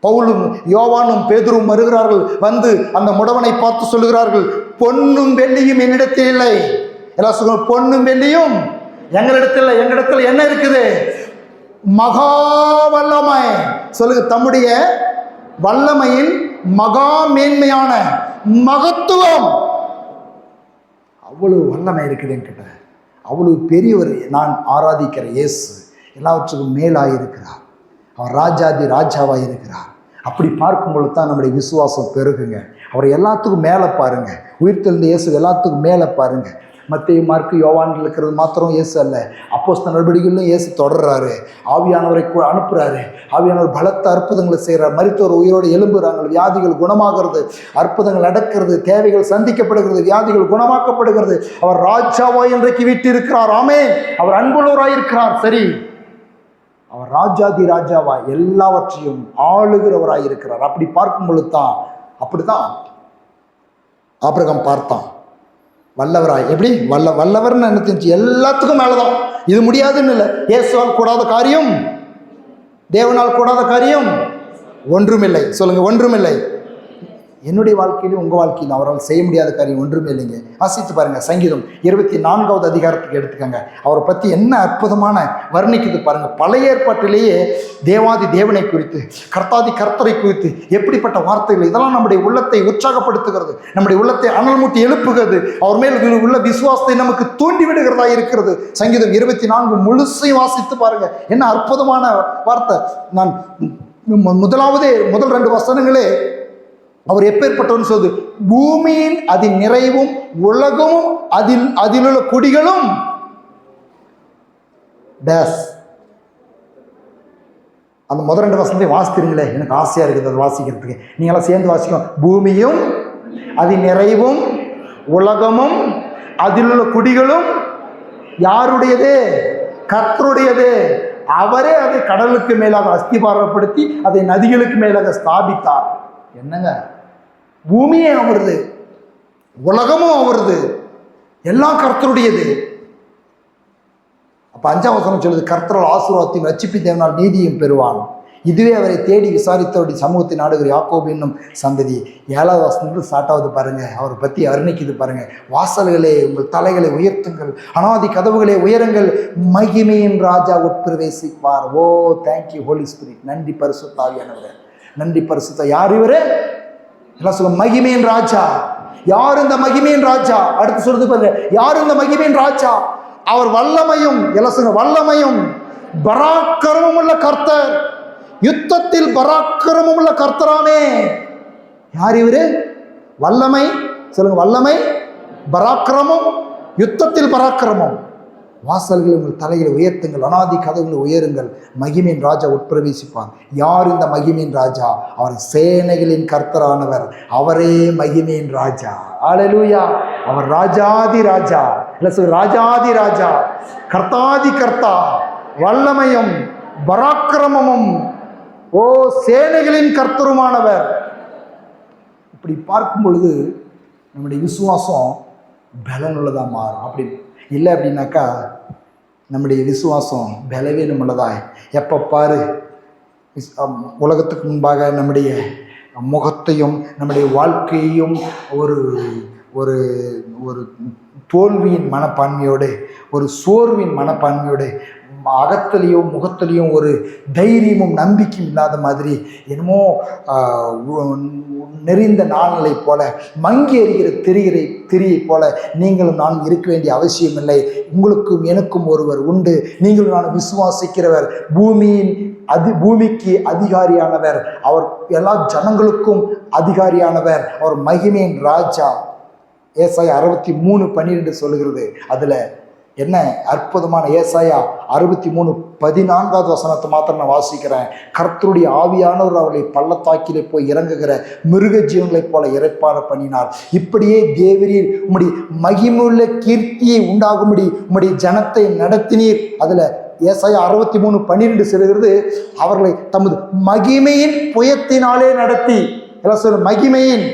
பவுலும் யோவானும் பேதுருவும் வருகிறார்கள். வந்து அந்த முடவனை பார்த்து சொல்லுகிறார்கள், பொன்னும் வெள்ளியும் என்னிடத்தில் இல்லை. எல்லாம் சொல்லுங்க, பொன்னும் வெள்ளியும் எங்களிடத்தில், எங்களிடத்தில் என்ன இருக்குது? மகா வல்லமை. சொல்லுங்க, தம்முடைய வல்லமையின் மகா மேன்மையான மகத்துவம். அவ்வளவு வல்லமை இருக்குது என்கிட்ட. அவ்வளவு பெரியவர். நான் ஆராதிக்கிற இயேசு எல்லாவற்றுக்கும் மேலாயிருக்கிறார். அவர் ராஜாதி ராஜாவாக இருக்கிறார். அப்படி பார்க்கும் பொழுது தான் நம்முடைய விசுவாசம் பெருகுங்க. அவரை எல்லாத்துக்கும் மேலே பாருங்க. உயிர்த்தெழுந்த இயேசு எல்லாத்துக்கும் மேலே பாருங்க. மத்தேயு, மார்க்கு, யோவான்கள் இருக்கிறது மாத்திரம் இயேசு அல்ல. அப்போஸ்தலர் நடவடிக்கைகளிலும் இயேசு தொடர்றாரு. ஆவியானவரை அனுப்புறாரு. ஆவியானவர் பலத்த அற்புதங்களை செய்கிறார். மரித்தோர் உயிரோடு எழும்புறாங்க. வியாதிகள் குணமாகிறது, அற்புதங்கள் நடக்கிறது, தேவைகள் சந்திக்கப்படுகிறது, வியாதிகள் குணமாக்கப்படுகிறது. அவர் ராஜாவா இன்றைக்கு வீட்டிருக்கிறார். ஆமென். அவர் அன்புள்ளவராயிருக்கிறார். சரி, அவர் ராஜாதி ராஜாவா எல்லாவற்றையும் ஆளுகிறவராய் இருக்கிறார். அப்படி பார்க்கும் பொழுது தான், அப்படித்தான் ஆபிரகாம் பார்த்தான். வல்லவராய். எப்படி வல்லவர்னு என்ன தெரிஞ்சு? எல்லாத்துக்கும் மேலதான். இது முடியாதுன்னு இல்லை. இயேசுவால் கூடாத காரியம், தேவனால் கூடாத காரியம் ஒன்றுமில்லை. சொல்லுங்க, ஒன்றுமில்லை. என்னுடைய வாழ்க்கையிலும் உங்கள் வாழ்க்கையிலும் அவரால் செய்ய முடியாத காரியம் ஒன்றுமே இல்லைங்க. வாசித்து பாருங்க, சங்கீதம் 24வது அதிகாரத்துக்கு எடுத்துக்கங்க. அவரை பற்றி என்ன அற்புதமான வர்ணிக்குது பாருங்க. பழைய ஏற்பாட்டிலேயே தேவாதி தேவனை குறித்து, கர்த்தாதி கர்த்தரை குறித்து எப்படிப்பட்ட வார்த்தைகள், இதெல்லாம் நம்முடைய உள்ளத்தை உற்சாகப்படுத்துகிறது, நம்முடைய உள்ளத்தை அனல் மூட்டி எழுப்புகிறது, அவர் மேல் உள்ள விசுவாசத்தை நமக்கு தூண்டி விடுகிறதா இருக்கிறது. சங்கீதம் 24 முழுசையும் வாசித்து பாருங்க. என்ன அற்புதமான வார்த்தை. நான் முதல் 2 வசனங்களே அவர் எப்பேற்பட்டவன்னு சொல்லுது. பூமியின் அதில் நிறைவும் உலகமும் அதிலுள்ள குடிகளும் டேஸ். அந்த முதல் 2 வசனத்தை வாசிக்கிறீங்களே, எனக்கு ஆசையா இருக்குது அதை வாசிக்கிறதுக்கு. நீங்களாம் சேர்ந்து வாசிக்கணும். பூமியும் அதில் நிறைவும் உலகமும் அதிலுள்ள குடிகளும் யாருடையது? கர்த்தருடையது. அவரே அதை கடலுக்கு மேலாக அஸ்திபாரப்படுத்தி அதை நதிகளுக்கு மேலாக ஸ்தாபித்தார். என்னங்க, பூமியே அவருது, உலகமும் அவருது, எல்லாம் கர்த்தருடையது. அப்ப 5ஆம் வசனம் சொல்லுது, கர்த்தரால் ஆசீர்வாதத்தையும் ரட்சிப்பின் தேவனால் நீதியும் பெறுவான். இதுவே அவரை தேடி விசாரித்தவருடைய சமூகத்தை நாடுகிற யாக்கோபு என்னும் சந்ததி. 7வது வசனத்தில் ஸ்டார்ட் ஆகுது பாருங்க. அவரை பற்றி வர்ணிக்குது பாருங்க. வாசல்களே உங்கள் தலைகளை உயர்த்துங்கள், அனாதி கதவுகளே உயருங்கள், மகிமையின் ராஜா உட்பிரவேசிப்பார். ஓ தேங்க்யூ ஹோலி ஸ்பிரிட். நன்றி பரிசுத்த ஆவியானவரே, நன்றி பரிசுத்த. யார் இவரே? எல்லாம் சொல்லுங்க, மகிமையின் ராஜா. யார் இந்த மகிமையின் ராஜா? அடுத்து சொல்றது பாருங்க, யார் இந்த மகிமையின் ராஜா? அவர் வல்லமையும், எல்லாம் சொல்லுங்க, வல்லமையும் பராக்கிரமும் உள்ள கர்த்தர். யுத்தத்தில் பராக்கிரமும் உள்ள கர்த்தராமே. யார் இவரு? வல்லமை, சொல்லுங்க, வல்லமை, பராக்கிரமும், யுத்தத்தில் பராக்கிரமும். வாசல்கள் உங்கள் தலைகளை உயர்த்துங்கள், அனாதி கதவுகளை உயருங்கள், மகிமையின் ராஜா உட்பிரவேசிப்பார். யார் இந்த மகிமையின் ராஜா? அவர் சேனைகளின் கர்த்தரானவர், அவரே மகிமையின் ராஜா. அல்லேலூயா. அவர் ராஜாதி ராஜா, இல்ல சொல்ல ராஜாதி ராஜா, கர்த்தாதி கர்த்தா, வல்லமையும் பராக்கிரமமும், ஓ சேனைகளின் கர்த்தருமானவர். இப்படி பார்க்கும் பொழுது நம்முடைய விசுவாசம் பலனுள்ளதாக மாறும். அப்படி இல்லை அப்படின்னாக்கா நம்முடைய விசுவாசம் பலவீனமுள்ளதாய் எப்போ பாரு உலகத்துக்கு முன்பாக நம்முடைய முகத்தையும் நம்முடைய வாழ்க்கையையும் ஒரு ஒரு ஒரு தோல்வியின் மனப்பான்மையோடு, ஒரு சோர்வின் மனப்பான்மையோடு, அகத்திலையும் முகத்திலையும் ஒரு தைரியமும் நம்பிக்கையும் இல்லாத மாதிரி என்னமோ நெறிந்த நாள்களை போல, மங்கி எறிகிற திரியை போல நீங்களும் நான் இருக்க வேண்டிய அவசியமில்லை. உங்களுக்கும் எனக்கும் ஒருவர் உண்டு. நீங்களும் நான் விசுவாசிக்கிறவர் பூமிக்கு அதிகாரியானவர். அவர் எல்லா ஜனங்களுக்கும் அதிகாரியானவர். அவர் மகிமையின் ராஜா. ஏசாயா 63:12 சொல்லுகிறது. அதில் என்ன அற்புதமான, ஏசாயா 63:14 வசனத்தை மாத்திரம் நான் வாசிக்கிறேன். கர்த்தருடைய ஆவியானவர் அவர்களை பள்ளத்தாக்கிலே போய் இறங்குகிற மிருக ஜீவன்களைப் போல இறைப்பார பண்ணினார். இப்படியே தேவரீர் உம்முடைய மகிமுள்ள கீர்த்தியை உண்டாகும்படி உம்முடைய ஜனத்தை நடத்தினீர். அதில் ஏசாயா 63:12 சொல்கிறது, அவர்களை தமது மகிமையின் புயத்தினாலே நடத்தி, எல்லாம் சொல்ல, மகிமையின்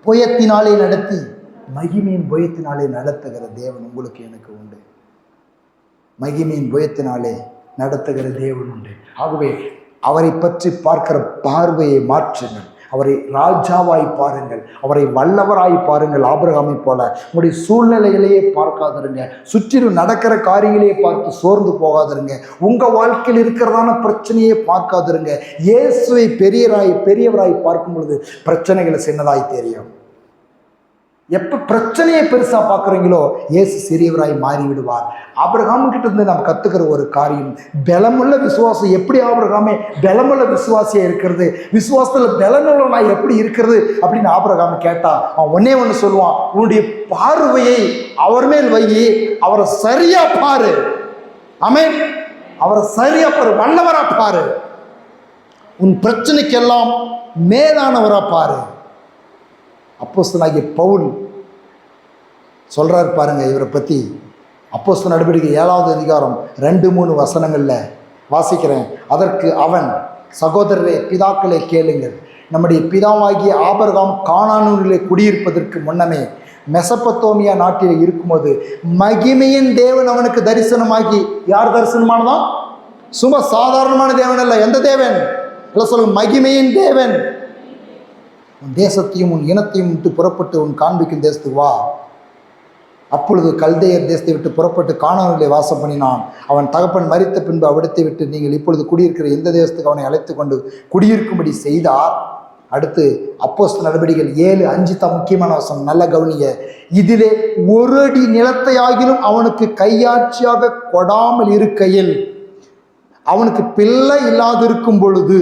புயத்தினாலே நடத்தி, மகிமையின் புயத்தினாலே நடத்துகிற தேவன் உங்களுக்கு எனக்கு உண்டு. மகிமையின் புயத்தினாலே நடத்துகிற தேவன் உண்டு. ஆகவே அவரை பற்றி பார்க்கிற பார்வையை மாற்றுங்கள். அவரை ராஜாவாய் பாருங்கள், அவரை வல்லவராய் பாருங்கள். ஆபிரகாமை போல உங்களுடைய சூழ்நிலைகளையே பார்க்காதிருங்க, சுற்றிலும் நடக்கிற காரியங்களையே பார்த்து சோர்ந்து போகாதிருங்க, உங்கள் வாழ்க்கையில் இருக்கிறதான பிரச்சனையே பார்க்காதிருங்க. இயேசுவை பெரியவராய் பார்க்கும் பொழுது பிரச்சனைகளை சின்னதாய் தெரியும். எப்போ பிரச்சனையை பெருசாக பார்க்குறீங்களோ இயேசு சிறியவராய் மாறிவிடுவார். ஆபிரகாம் கிட்ட இருந்து நம்ம கற்றுக்கிற ஒரு காரியம், பலமுள்ள விசுவாசம். எப்படி ஆபிரகாமே பலமுள்ள விசுவாசியாக இருக்கிறது, விசுவாசத்தில் பலனுள்ள எப்படி இருக்கிறது அப்படின்னு ஆபிரகாம் கேட்டால் அவன் ஒன்று சொல்லுவான், உன்னுடைய பார்வையை அவர் மேல் வை, அவரை சரியா பாரு. ஆமென். அவரை சரியா பாரு, வல்லவரா பாரு, உன் பிரச்சனைக்கெல்லாம் மேலானவரா பாரு. அப்போஸ்தலனாகிய பவுல் சொல்றாரு பாருங்க இவரை பற்றி. அப்போஸ்தலர் நடவடிக்கை 7வது அதிகாரம் 2-3 வசனங்களில் வாசிக்கிறேன். அதற்கு அவன், சகோதரரே பிதாக்களே கேளுங்கள், நம்முடைய பிதாவாகிய ஆபிரகாம் கானானிலே குடியிருப்பதற்கு முன்னமே மெசொப்பொத்தேமியா நாட்டில் இருக்கும்போது மகிமையின் தேவன் அவனுக்கு தரிசனமாகி, யார் தரிசனமானதான்? சும்மா சாதாரணமான தேவன் அல்ல. எந்த தேவன்? இல்லை சொல்லுங்க, மகிமையின் தேவன். உன் தேசத்தையும் உன் இனத்தையும் விட்டு புறப்பட்டு உன் காண்பிக்கும் தேசத்துக்கு வா. அப்பொழுது கல்தேயர் தேசத்தை விட்டு புறப்பட்டு கானானிலே வாசம் பண்ணினான். அவன் தகப்பன் மரித்த பின்பு அவ்விடத்தை விட்டு நீங்கள் இப்பொழுது குடியிருக்கிற எந்த தேசத்துக்கு அவனை அழைத்து கொண்டு குடியிருக்கும்படி செய்தார். அடுத்து அப்போஸ்தலர் நடவடிக்கைகள் 7:5 தான் முக்கியமான வசனம், நல்ல கவனிய. இதிலே ஒரு அடி நிலத்தை ஆகிலும் அவனுக்கு கையாட்சியாக கொடாமல் இருக்கையில், அவனுக்கு பிள்ளை இல்லாதிருக்கும் பொழுது,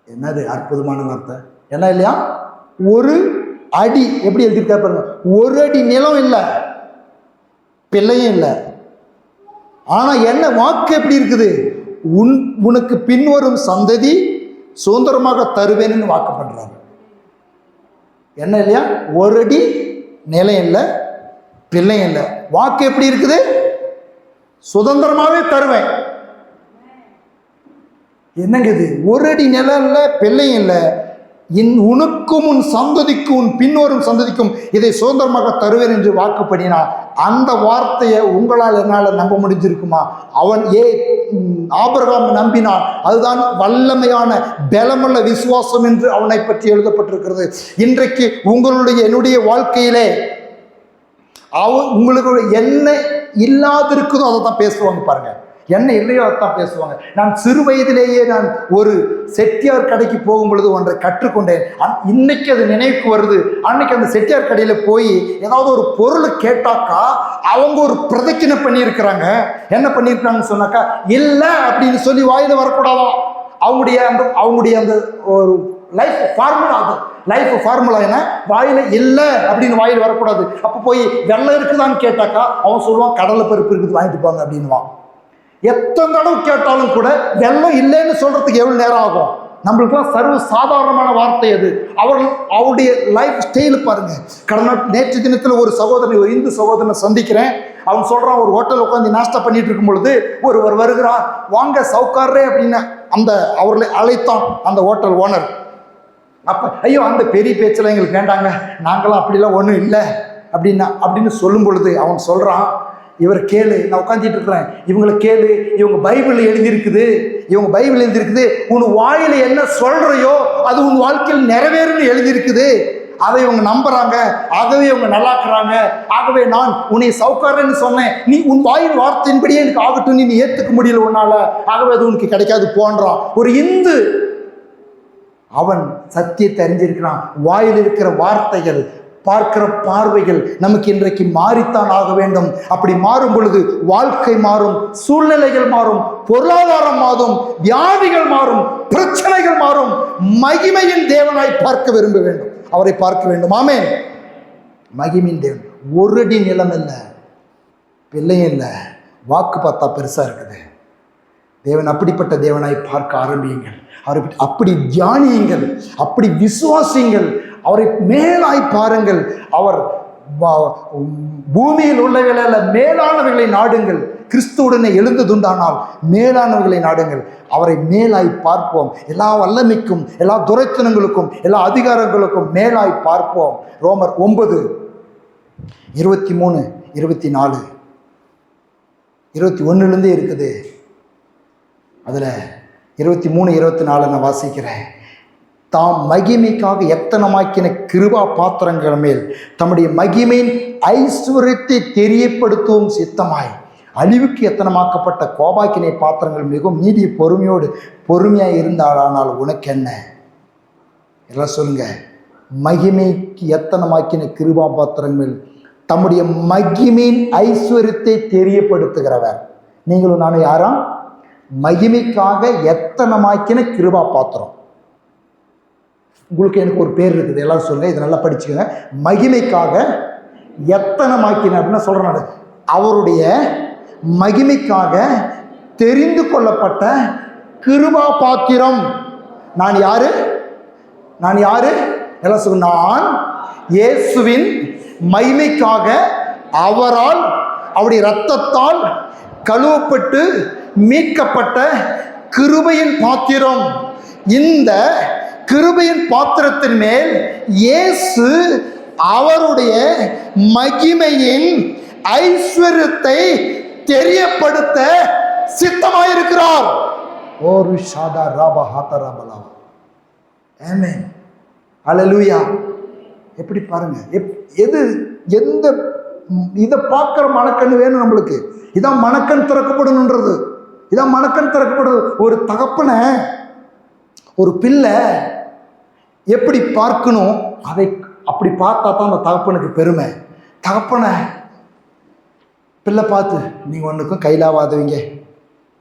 என்னது அற்புதமான வார்த்தை என்ன இல்லையா? ஒரு அடி, எப்படி எழுதியிருக்கா பாருங்க, ஒரு அடி நிலம் இல்லை, பிள்ளையும் இல்லை. ஆனா என்ன வாக்கு எப்படி இருக்குது? உனக்கு பின்வரும் சந்ததி சுதந்திரமாக தருவேன்னு வாக்கு பண்றாங்க. என்ன இல்லையா? ஒரு அடி நிலம் இல்லை, பிள்ளையும் இல்லை. வாக்கு எப்படி இருக்குது? சுதந்திரமாவே தருவேன். என்னங்க இது? ஒரு அடி நிலம் இல்லை, பிள்ளையும் இல்லை, உனக்கும் உன் சந்ததிக்கும் உன் பின்வரும் சந்ததிக்கும் இதை சுதந்திரமாக தருவேன் என்று வாக்குப்படினார். அந்த வார்த்தையை உங்களால் என்னால் நம்ப முடிஞ்சிருக்குமா? அவன் ஆபிரகாம் நம்பினான். அதுதான் வல்லமையான பலமுள்ள விசுவாசம் என்று அவனை பற்றி எழுதப்பட்டிருக்கிறது. இன்றைக்கு உங்களுடைய என்னுடைய வாழ்க்கையிலே உங்களுக்கு என்ன இல்லாதிருக்குதோ அதை தான் பேசுவாங்க. பாருங்க, என்ன இல்லையோ அதைத்தான் பேசுவாங்க. நான் சிறு வயதிலேயே நான் ஒரு செட்டியார் கடைக்கு போகும் பொழுது ஒன்றை கற்றுக்கொண்டேன். இன்னைக்கு அது நினைவுக்கு வருது. அன்னைக்கு அந்த செட்டியார் கடையில் போய் ஏதாவது ஒரு பொருள் கேட்டாக்கா அவங்க ஒரு பிரதட்சணை பண்ணியிருக்கிறாங்க. என்ன பண்ணியிருக்கிறாங்கன்னு சொன்னாக்கா, இல்லை அப்படின்னு சொல்லி வாயில வரக்கூடாதான். அவங்களுடைய அந்த ஒரு லைஃப் ஃபார்முலா. அது லைஃப் ஃபார்முலா என்ன? வாயில இல்லை அப்படின்னு வாயில் வரக்கூடாது. அப்போ போய் வெள்ளம் இருக்குதான்னு கேட்டாக்கா அவன் சொல்லுவான், கடலை பருப்பு இருக்குது வாங்கிட்டு போங்க அப்படின்வான். எத்தனை தடவை கேட்டாலும் கூட வெள்ளம் இல்லைன்னு சொல்றதுக்கு எவ்வளவு நேரம் ஆகும்? நம்மளுக்குலாம் சர்வ சாதாரணமான வார்த்தை அது. அவருடைய லைஃப் ஸ்டைல் பாருங்க. நேற்று தினத்தில் ஒரு இந்து சகோதரனை சந்திக்கிறேன். அவன் சொல்றான், ஒரு ஹோட்டல் உட்காந்து நாஸ்டா பண்ணிட்டு இருக்கும் பொழுது ஒருவர் வருகிறான். வாங்க சவுக்காரே அப்படின்னு அவர்களை அழைத்தான் அந்த ஹோட்டல் ஓனர். அப்ப ஐயோ அந்த பெரிய பேச்செல்லாம் எங்களுக்கு வேண்டாங்க, நாங்களாம் அப்படிலாம் ஒன்றும் இல்லை அப்படின்னு சொல்லும் பொழுது அவன் சொல்றான், இவர் கேளு, நான் உட்காந்துட்டு இருக்கிறேன், இவங்களை கேளு, இவங்க பைபிள் எழுதியிருக்குது, உன் வாயில என்ன சொல்றையோ அது உன் வாழ்க்கையில் நிறைவேறும்னு எழுதியிருக்குது. அதை இவங்க நம்புறாங்க, ஆகவே இவங்க நல்லாக்குறாங்க. ஆகவே நான் உன்னை சவுக்காரன்னு சொன்னேன், நீ உன் வாயில் வார்த்தையின்படியே எனக்கு ஆகட்டும், நீ ஏற்றுக்க முடியல உன்னால, ஆகவே அது உனக்கு கிடைக்காது போன்றான். ஒரு இந்து அவன் சத்தியத்தை அறிஞ்சிருக்கிறான். வாயில் இருக்கிற வார்த்தைகள், பார்க்கிற பார்வைகள் நமக்கு இன்றைக்கு மாறித்தான் ஆக வேண்டும். அப்படி மாறும் பொழுது வாழ்க்கை மாறும், சூழ்நிலைகள் மாறும், பொருளாதாரம் மாறும், வியாதிகள் மாறும், பிரச்சனைகள் மாறும். மகிமையின் தேவனாய் பார்க்க விரும்ப வேண்டும், அவரை பார்க்க வேண்டும். ஆமென். மகிமையின் தேவன். ஒரு அடி நிலம் இல்லை, பிள்ளையும் இல்லை, வாக்கு பார்த்தா பெருசா இருக்குது. தேவன் அப்படிப்பட்ட தேவனாய் பார்க்க ஆரம்பியுங்கள். அவரை அப்படி தியானியுங்கள், அப்படி விசுவாசியுங்கள், அவரை மேலாய் பாருங்கள். அவர் பூமியில் உள்ளவைகள மேலானவைகளை நாடுங்கள். கிறிஸ்துவுடனே எழுந்ததுண்டானால் மேலானவைகளை நாடுங்கள். அவரை மேலாய் பார்ப்போம். எல்லா வல்லமைக்கும், எல்லா துரைத்தனங்களுக்கும், எல்லா அதிகாரங்களுக்கும் மேலாய் பார்ப்போம். ரோமர் 9:23, 24, 21 இருக்குது. அதில் 23, 24 நான் வாசிக்கிறேன். தாம் மகிமைக்காக எத்தனமாக்கின கிருபா பாத்திரங்கள் மேல் தம்முடைய மகிமையின் ஐஸ்வர்யத்தை தெரியப்படுத்தவும் சித்தமாய் அழிவுக்கு எத்தனமாக்கப்பட்ட கோபாக்கினை பாத்திரங்கள் மிகவும் நீடிய பொறுமையாக இருந்தாலானால் உனக்கு என்ன? எல்லாம் சொல்லுங்க. மகிமைக்கு எத்தனமாக்கின கிருபா பாத்திரங்கள் தம்முடைய மகிமையின் ஐஸ்வர்யத்தை தெரியப்படுத்துகிறவர். நீங்களும் நானும் யாரா? மகிமைக்காக எத்தனமாக்கின கிருபா பாத்திரம். உங்களுக்கு எனக்கு ஒரு பேர் இருக்குது, எல்லாரும் சொல்லுங்க, இதை நல்லா படிச்சுக்கோங்க. மகிமைக்காக எத்தனமாக்கின அப்படின்னு சொல்றேன். அவருடைய மகிமைக்காக தெரிந்து கொள்ளப்பட்ட கிருபா பாத்திரம். நான் யாரு? எல்லாம் சொல்லுங்க. நான் இயேசுவின் மகிமைக்காக அவரால், அவருடைய இரத்தத்தால் கழுவப்பட்டு மீட்கப்பட்ட கிருபையின் பாத்திரம். இந்த கிருபையின் பாத்திரத்தின் மேல் இயேசு அவருடைய மகிமையின் ஐஸ்வர்யத்தை தெரியப்படுத்த சித்தமாயிருக்கிறார். ஒரு ஷாதா ராபா ஹாதரா பலா. ஆமென். ஹல்லேலூயா. எப்படி பாருங்க, எந்த இதை பார்க்கிற மனக்கண் வேணும் நம்மளுக்கு. இதான் மனக்கண் திறக்கப்படணுன்றது. இதான் மனக்கண் திறக்கப்படுது. ஒரு தகப்பனை, ஒரு பிள்ளை எப்படி பார்க்கணும், அதை அப்படி பார்த்தா தான் அந்த தகப்பனுக்கு பெருமை. தகப்பனை பிள்ளை பார்த்து, நீங்கள் ஒன்றுக்கும் கையிலாவாதவங்க,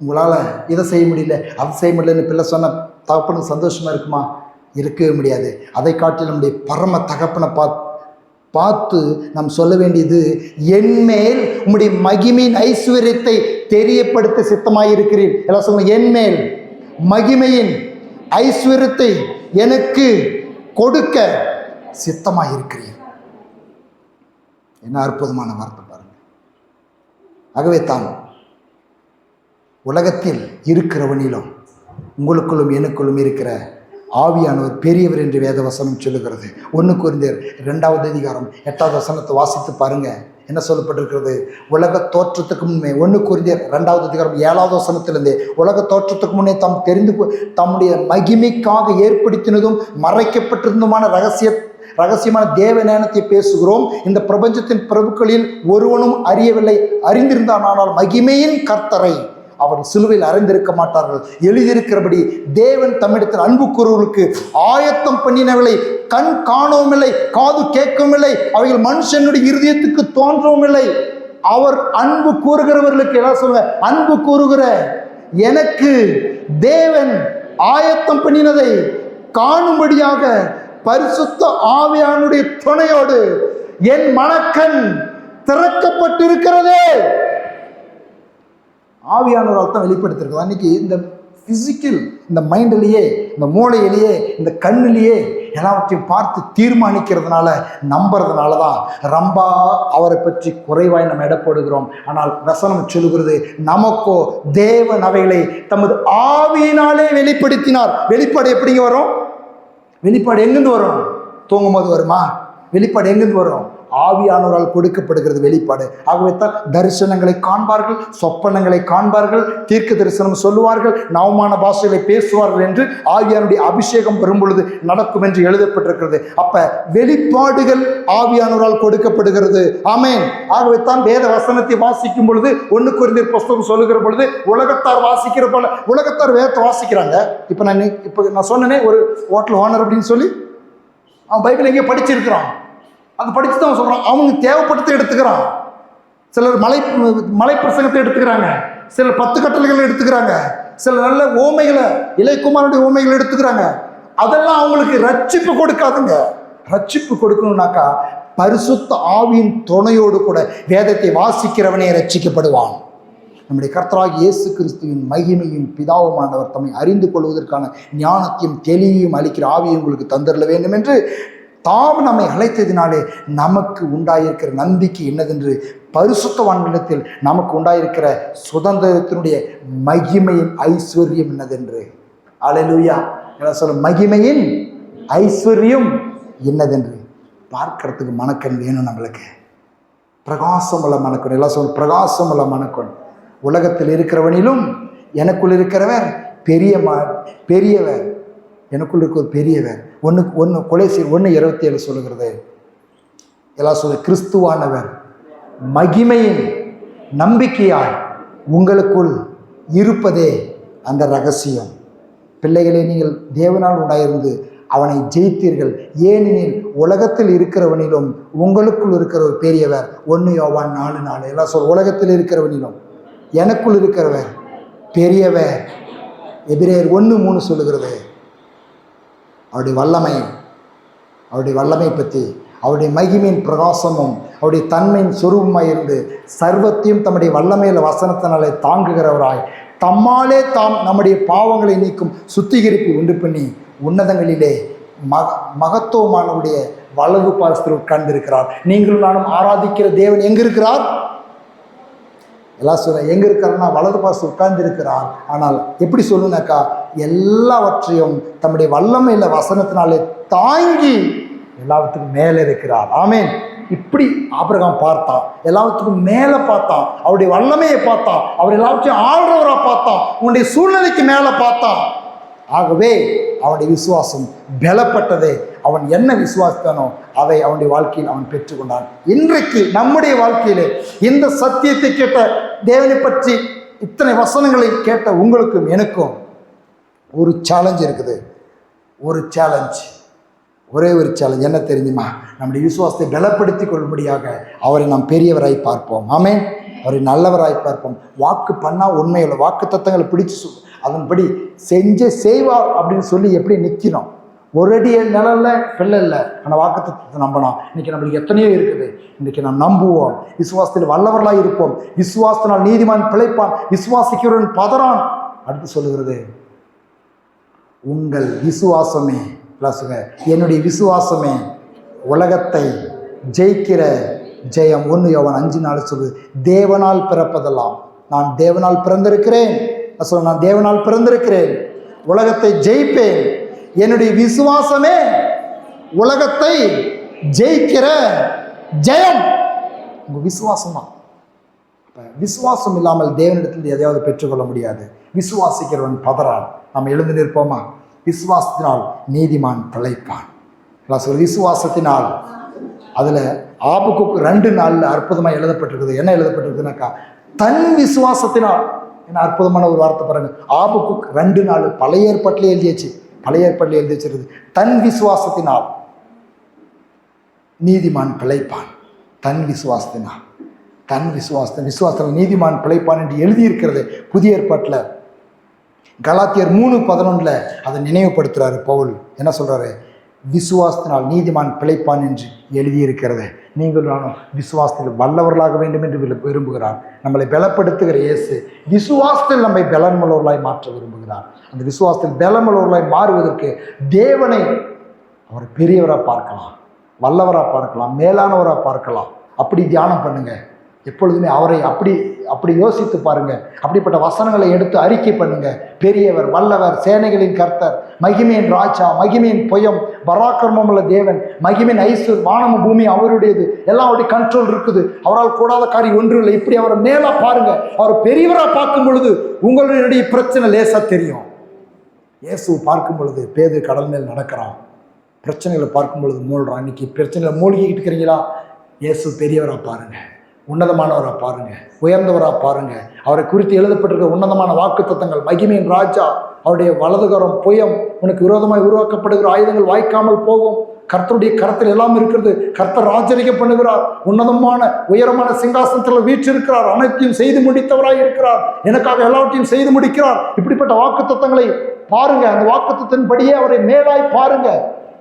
உங்களால் இதை செய்ய முடியல, அதை செய்ய முடியலன்னு பிள்ளை சொன்ன தகப்பனுக்கு சந்தோஷமாக இருக்குமா? இருக்கவே முடியாது. அதை காட்டி நம்முடைய பரம தகப்பனை பார்த்து நாம் சொல்ல வேண்டியது, என்மேல் உம்முடைய மகிமையின் ஐஸ்வர்யத்தை தெரியப்படுத்த சித்தமாயிருக்கிறீர். எல்லாம் சொல்லுங்க. என்மேல் மகிமையின் ஐஸ்வர்யத்தை எனக்கு கொடுக்க சித்தமாயிருக்கிறீர். என்ன அற்புதமான வார்த்தை பாருங்க. ஆகவே தான் உலகத்தில் இருக்கிறவனிலும் உங்களுக்குள்ளும் எனக்குள்ளும் இருக்கிற ஆவியானவர் பெரியவர் என்று வேத வசனம் சொல்லுகிறது. 1 கொரிந்தியர் 2வது அதிகாரம் 8வது வசனத்தை வாசித்து பாருங்க. என்ன சொல்லப்பட்டிருக்கிறது? உலக தோற்றத்துக்கு முன்னே 1 கொரிந்தியர் 2வது அதிகாரம் 7வது வசனத்திலிருந்தே உலக தோற்றத்துக்கு முன்னே தாம் தம்முடைய மகிமைக்காக ஏற்படுத்தினதும் மறைக்கப்பட்டிருந்துமான ரகசியமான தேவ ஞானத்தை பேசுகிறோம். இந்த பிரபஞ்சத்தின் பிரபுக்களில் ஒருவனும் அறியவில்லை. அறிந்திருந்தான், ஆனால் மகிமையின் கர்த்தரை அவர் சிலுவையில் அறிந்திருக்க மாட்டார்கள். எழுதியிருக்கிறபடி தேவன் தம்மிடத்தில் அன்பு கூறுவர்களுக்கு ஆயத்தம் பண்ணினவில்லை. கண் காணவும் இல்லை, காது கேட்கவும் இல்லை, அவைகள் மனுஷனுடைய இருதயத்துக்கு தோன்றவும் இல்லை. அவர் அன்பு கூறுகிறவர்களுக்கு எல்லாம் சொல்லுங்க, அன்பு கூறுகிற எனக்கு தேவன் ஆயத்தம் பண்ணினதை காணும்படியாக பரிசுத்த ஆவியானுடைய துணையோடு என் மனக்கண் திறக்கப்பட்டிருக்கிறதே. ஆவியானவரால் தான் வெளிப்படுத்திருக்கிறது. அன்னைக்கு இந்த பிசிக்கல், இந்த மைண்டிலேயே, இந்த மூளையிலேயே, இந்த கண்ணிலேயே எல்லாவற்றையும் பார்த்து தீர்மானிக்கிறதுனால, நம்புறதுனால தான் ரொம்ப அவரை பற்றி குறைவாய் நம்ம இடப்படுகிறோம். ஆனால் வசனம் சொல்லுகிறது, நமக்கோ தேவன் அவைகளை தமது ஆவியினாலே வெளிப்படுத்தினார். வெளிப்பாடு எப்படிங்க வரும்? வெளிப்பாடு எங்கிருந்து வரும்? தூங்கும்போது வருமா? வெளிப்பாடு எங்கிருந்து வரும்? ஆவியானவரால் கொடுக்கப்படுகிறது வெளிப்பாடு. ஆகவே தான் தரிசனங்களை காண்பார்கள், சொப்பனங்களை காண்பார்கள், தீர்க்க தரிசனம் சொல்லுவார்கள், நவமான பாஷைகளை பேசுவார்கள் என்று ஆவியானுடைய அபிஷேகம் வரும் பொழுது நடக்கும் என்று எழுதப்பட்டிருக்கிறது. அப்ப வெளிப்பாடுகள் ஆவியானவரால் கொடுக்கப்படுகிறது. ஆமென். ஆகவே தான் வேத வசனத்தை வாசிக்கும் பொழுது 1 கொரிந்தியர் புஸ்தகம் சொல்லுகிற பொழுது உலகத்தார் வாசிக்கிற போல உலகத்தார் வேதத்தை வாசிக்கிறாங்க. இப்போ நான் சொன்னேனே, ஒரு ஹோட்டல் ஓனர் அப்படின்னு சொல்லி அவன் பைபிள் எங்கேயோ படிச்சிருக்கிறான். அது படித்து தான் சொல்கிறான். அவங்க தேவைப்பட்டதை எடுத்துக்கிறான். சிலர் மலை பிரசங்கத்தை எடுத்துக்கிறாங்க, சிலர் 10 கட்டளைகளை எடுத்துக்கிறாங்க, சிலர் நல்ல ஓமைகளை, இளையகுமாரனுடைய ஓமைகளை எடுத்துக்கிறாங்க. அதெல்லாம் அவங்களுக்கு ரட்சிப்பு கொடுக்காதுங்க. ரட்சிப்பு கொடுக்கணும்னாக்கா பரிசுத்த ஆவியின் துணையோடு கூட வேதத்தை வாசிக்கிறவனே ரட்சிக்கப்படுவான். நம்முடைய கர்த்தராகிய இயேசு கிறிஸ்துவின் மகிமையும் பிதாவுமானவர் தம்மை அறிந்து கொள்வதற்கான ஞானத்தையும் தெளிவையும் அளிக்கிற ஆவியை உங்களுக்கு தந்தரல வேண்டும் என்று தாம் நம்மை அழைத்ததினாலே நமக்கு உண்டாயிருக்கிற நம்பிக்கை என்னதென்று, பரிசுத்தவான்களிடத்தில் நமக்கு உண்டாயிருக்கிற சுதந்திரத்தினுடைய மகிமையின் ஐஸ்வர்யம் என்னதென்று. அல்லேலூயா. என்ன சொல்ல? மகிமையின் ஐஸ்வர்யம் என்னதென்று பார்க்கறதுக்கு மனக்கண் வேணும். நம்மளுக்கு பிரகாசம் உள்ள மனக்கண். எல்லாம் சொல்ல, பிரகாசம் உள்ள மனக்கண். உலகத்தில் இருக்கிறவனிலும் எனக்குள் இருக்கிறவர் பெரியவர். எனக்குள் இருக்கிற பெரியவர். 1 கொலோசியர் 1:27 சொல்லுகிறது. எல்லாம் சொல்ல, கிறிஸ்துவானவர் மகிமையின் நம்பிக்கையாய் உங்களுக்குள் இருப்பதே அந்த ரகசியம். பிள்ளைகளே, நீங்கள் தேவனால் உண்டாயிருந்து அவனை ஜெயித்தீர்கள். ஏனெனில் உலகத்தில் இருக்கிறவனிலும் உங்களுக்குள் இருக்கிற ஒரு பெரியவர். 1 யோவான் 4:4. எல்லாம் சொல்ல, உலகத்தில் இருக்கிறவனிலும் எனக்குள் இருக்கிறவர் பெரியவர். எபிரேயர் 1:3 சொல்லுகிறது. அவருடைய வல்லமை பற்றி, அவருடைய மகிமையின் பிரகாசமும் அவருடைய தன்மையின் சொரூபமாய் இருந்து சர்வத்தையும் தம்முடைய வல்லமையில வசனத்தினாலே தாங்குகிறவராய் தம்மாலே தாம் நம்முடைய பாவங்களை நீக்கும் சுத்திகரிப்பு உண்டு பண்ணி உன்னதங்களிலே மகத்துவமானவருடைய வலது பாதத்தில் உட்கார்ந்திருக்கிறார். நீங்களும் நானும் ஆராதிக்கிற தேவன் எங்க இருக்கிறார்? எல்லாம் சொல்ல, எங்கே இருக்காருன்னா வலது பாசம் உட்கார்ந்து இருக்கிறார். ஆனால் எப்படி சொல்லுனாக்கா, எல்லாவற்றையும் தம்முடைய வல்லமையில் வசனத்தினாலே தாங்கி எல்லாவற்றுக்கும் மேலே இருக்கிறார். ஆமேன். இப்படி ஆபிரகாம் பார்த்தான், எல்லாவற்றுக்கும் மேலே பார்த்தான், அவருடைய வல்லமையை பார்த்தான், அவர் எல்லாவற்றையும் ஆள்றவராக பார்த்தான், உன்னுடைய சூழ்நிலைக்கு மேலே பார்த்தான். ஆகவே அவனுடைய விசுவாசம் பலப்பட்டதே. அவன் என்ன விசுவாசித்தானோ அதை அவனுடைய வாழ்க்கையில் அவன் பெற்றுக்கொண்டான். இன்றைக்கு நம்முடைய வாழ்க்கையிலே இந்த சத்தியத்தை கேட்ட, தேவனை பற்றி இத்தனை வசனங்களை கேட்ட உங்களுக்கும் எனக்கும் ஒரு சேலஞ்ச் இருக்குது. ஒரே ஒரு சேலஞ்ச் என்ன தெரிஞ்சுமா? நம்முடைய விசுவாசத்தை பலப்படுத்தி கொள்ளும்படியாக அவரை நாம் பெரியவராய் பார்ப்போம். ஆமென். அவரை நல்லவராய் பார்ப்போம். வாக்கு பண்ணால் உண்மையுள்ள வாக்கு தத்தங்களை பிடிச்சு அதன்படி செய்வார் அப்படின்னு சொல்லி எப்படி நிற்கணும். ஒரு அடி நிழல்ல பிள்ளை இல்லை, ஆனால் வாக்கு தத்தத்தை நம்பணும். இன்னைக்கு நம்மளுக்கு எத்தனையோ இருக்குது. இன்னைக்கு நாம் நம்புவோம், விசுவாசத்தில் வல்லவர்களாக இருப்போம். விசுவாசத்தினால் நீதிமான் பிழைப்பான், விசுவாசிக்கிறவன் பதறான். அடுத்து சொல்லுகிறது, உங்கள் விசுவாசமே, என்னுடைய விசுவாசமே உலகத்தை ஜெயிக்கிற ஜெயம். 1 யோவான் 5:4 சொல்லு. தேவனால் பிறப்பதெல்லாம், நான் தேவனால் பிறந்திருக்கிறேன், நான் தேவனால் பிறந்திருக்கிறேன், உலகத்தை ஜெயிப்பேன். என்னுடைய விசுவாசமே உலகத்தை ஜெயிக்கிற ஜெயம். உங்க விசுவாசம் தான். விசுவாசம் இல்லாமல் தேவனிடத்தில் எதையாவது பெற்றுக்கொள்ள முடியாது. விசுவாசிக்கிறவன் பதறான். நம்ம எழுந்து நிற்போமா? விசுவாசத்தினால் நீதிமான் பிழைப்பான். விசுவாசத்தினால். அதுல ஆபகுக்கு 2:4 அற்புதமாக எழுதப்பட்டிருக்குது. என்ன எழுதப்பட்டிருக்குனாக்கா, தன் விசுவாசத்தினால். என்ன அற்புதமான ஒரு வார்த்தை பாருங்க. ஆபகுக்கு 2:4 பழைய ஏற்பாட்டிலே எழுதி வச்சிருக்கு. தன் விசுவாசத்தினால் நீதிமான் பிழைப்பான். தன் விசுவாசத்தில் நீதிமான் பிழைப்பான் என்று எழுதியிருக்கிறது புதிய ஏற்பாட்டில். கலாத்தியர் 3:11 அதை நினைவுபடுத்துறாரு பவுல். என்ன சொல்றாரு? விசுவாசத்தினால் நீதிமான் பிழைப்பான் என்று எழுதியிருக்கிறது. நீங்கள் நானும் விசுவாசத்தில் வல்லவர்களாக வேண்டும் என்று விரும்புகிறார். நம்மளை பலப்படுத்துகிற இயேசு விசுவாசத்தில் நம்மை பலமுள்ளவர்களாய் மாற்ற விரும்புகிறார். அந்த விசுவாசத்தில் பலமுள்ளவர்களாய் மாறுவதற்கு தேவனை அவர் பெரியவராக பார்க்கலாம், வல்லவராக பார்க்கலாம், மேலானவராக பார்க்கலாம். அப்படி தியானம் பண்ணுங்க. எப்பொழுதுமே அவரை அப்படி யோசித்து பாருங்க. அப்படிப்பட்ட வசனங்களை எடுத்து அறிக்கை பண்ணுங்க. பெரியவர், வல்லவர், சேனைகளின் கர்த்தர், மகிமையின் ராஜா, மகிமையின் பொயம், பராக்கிரமம் உள்ள தேவன், மகிமையின் ஐஸ்வர், வானமும் பூமி அவருடையது, எல்லாம் அவருடைய கண்ட்ரோல் இருக்குது. அவரால் கூடாத காரியம் ஒன்றும் இல்லை. இப்படி அவரை மேலா பாருங்க. அவர் பெரியவராக பார்க்கும் பொழுது உங்களுடைய பிரச்சனை லேசா தெரியும். இயேசு பார்க்கும் பொழுது பேது கடல் மேல் நடக்கிறான். பிரச்சனைகளை பார்க்கும் பொழுது மூழ்கிறான். இன்னைக்கு பிரச்சனைகளை மூழ்கிக்கிட்டு இருக்கிறீங்களா? இயேசு பெரியவராக பாருங்க, உன்னதமானவராக பாருங்க, உயர்ந்தவராக பாருங்க. அவரை குறித்து எழுதப்பட்டிருக்க உன்னதமான வாக்கு தத்தங்கள், மகிமையின் ராஜா, அவருடைய வலதுகரம் புயம், உனக்கு விரோதமாய் உருவாக்கப்படுகிற ஆயுதங்கள் வாய்க்காமல் போகும். கர்த்தருடைய கரத்தில் எல்லாம் இருக்கிறது. கர்த்தர் ராஜரிகம் பண்ணுகிறார். உன்னதமான உயரமான சிங்காசனத்தில் வீற்றிருக்கிறார். அனைத்தையும் செய்து முடித்தவராய் இருக்கிறார். எனக்காக எல்லாவற்றையும் செய்து முடிக்கிறார். இப்படிப்பட்ட வாக்கு தத்தங்களை பாருங்க. அந்த வாக்கு தத்தின்படியே அவரை மேலாய் பாருங்க.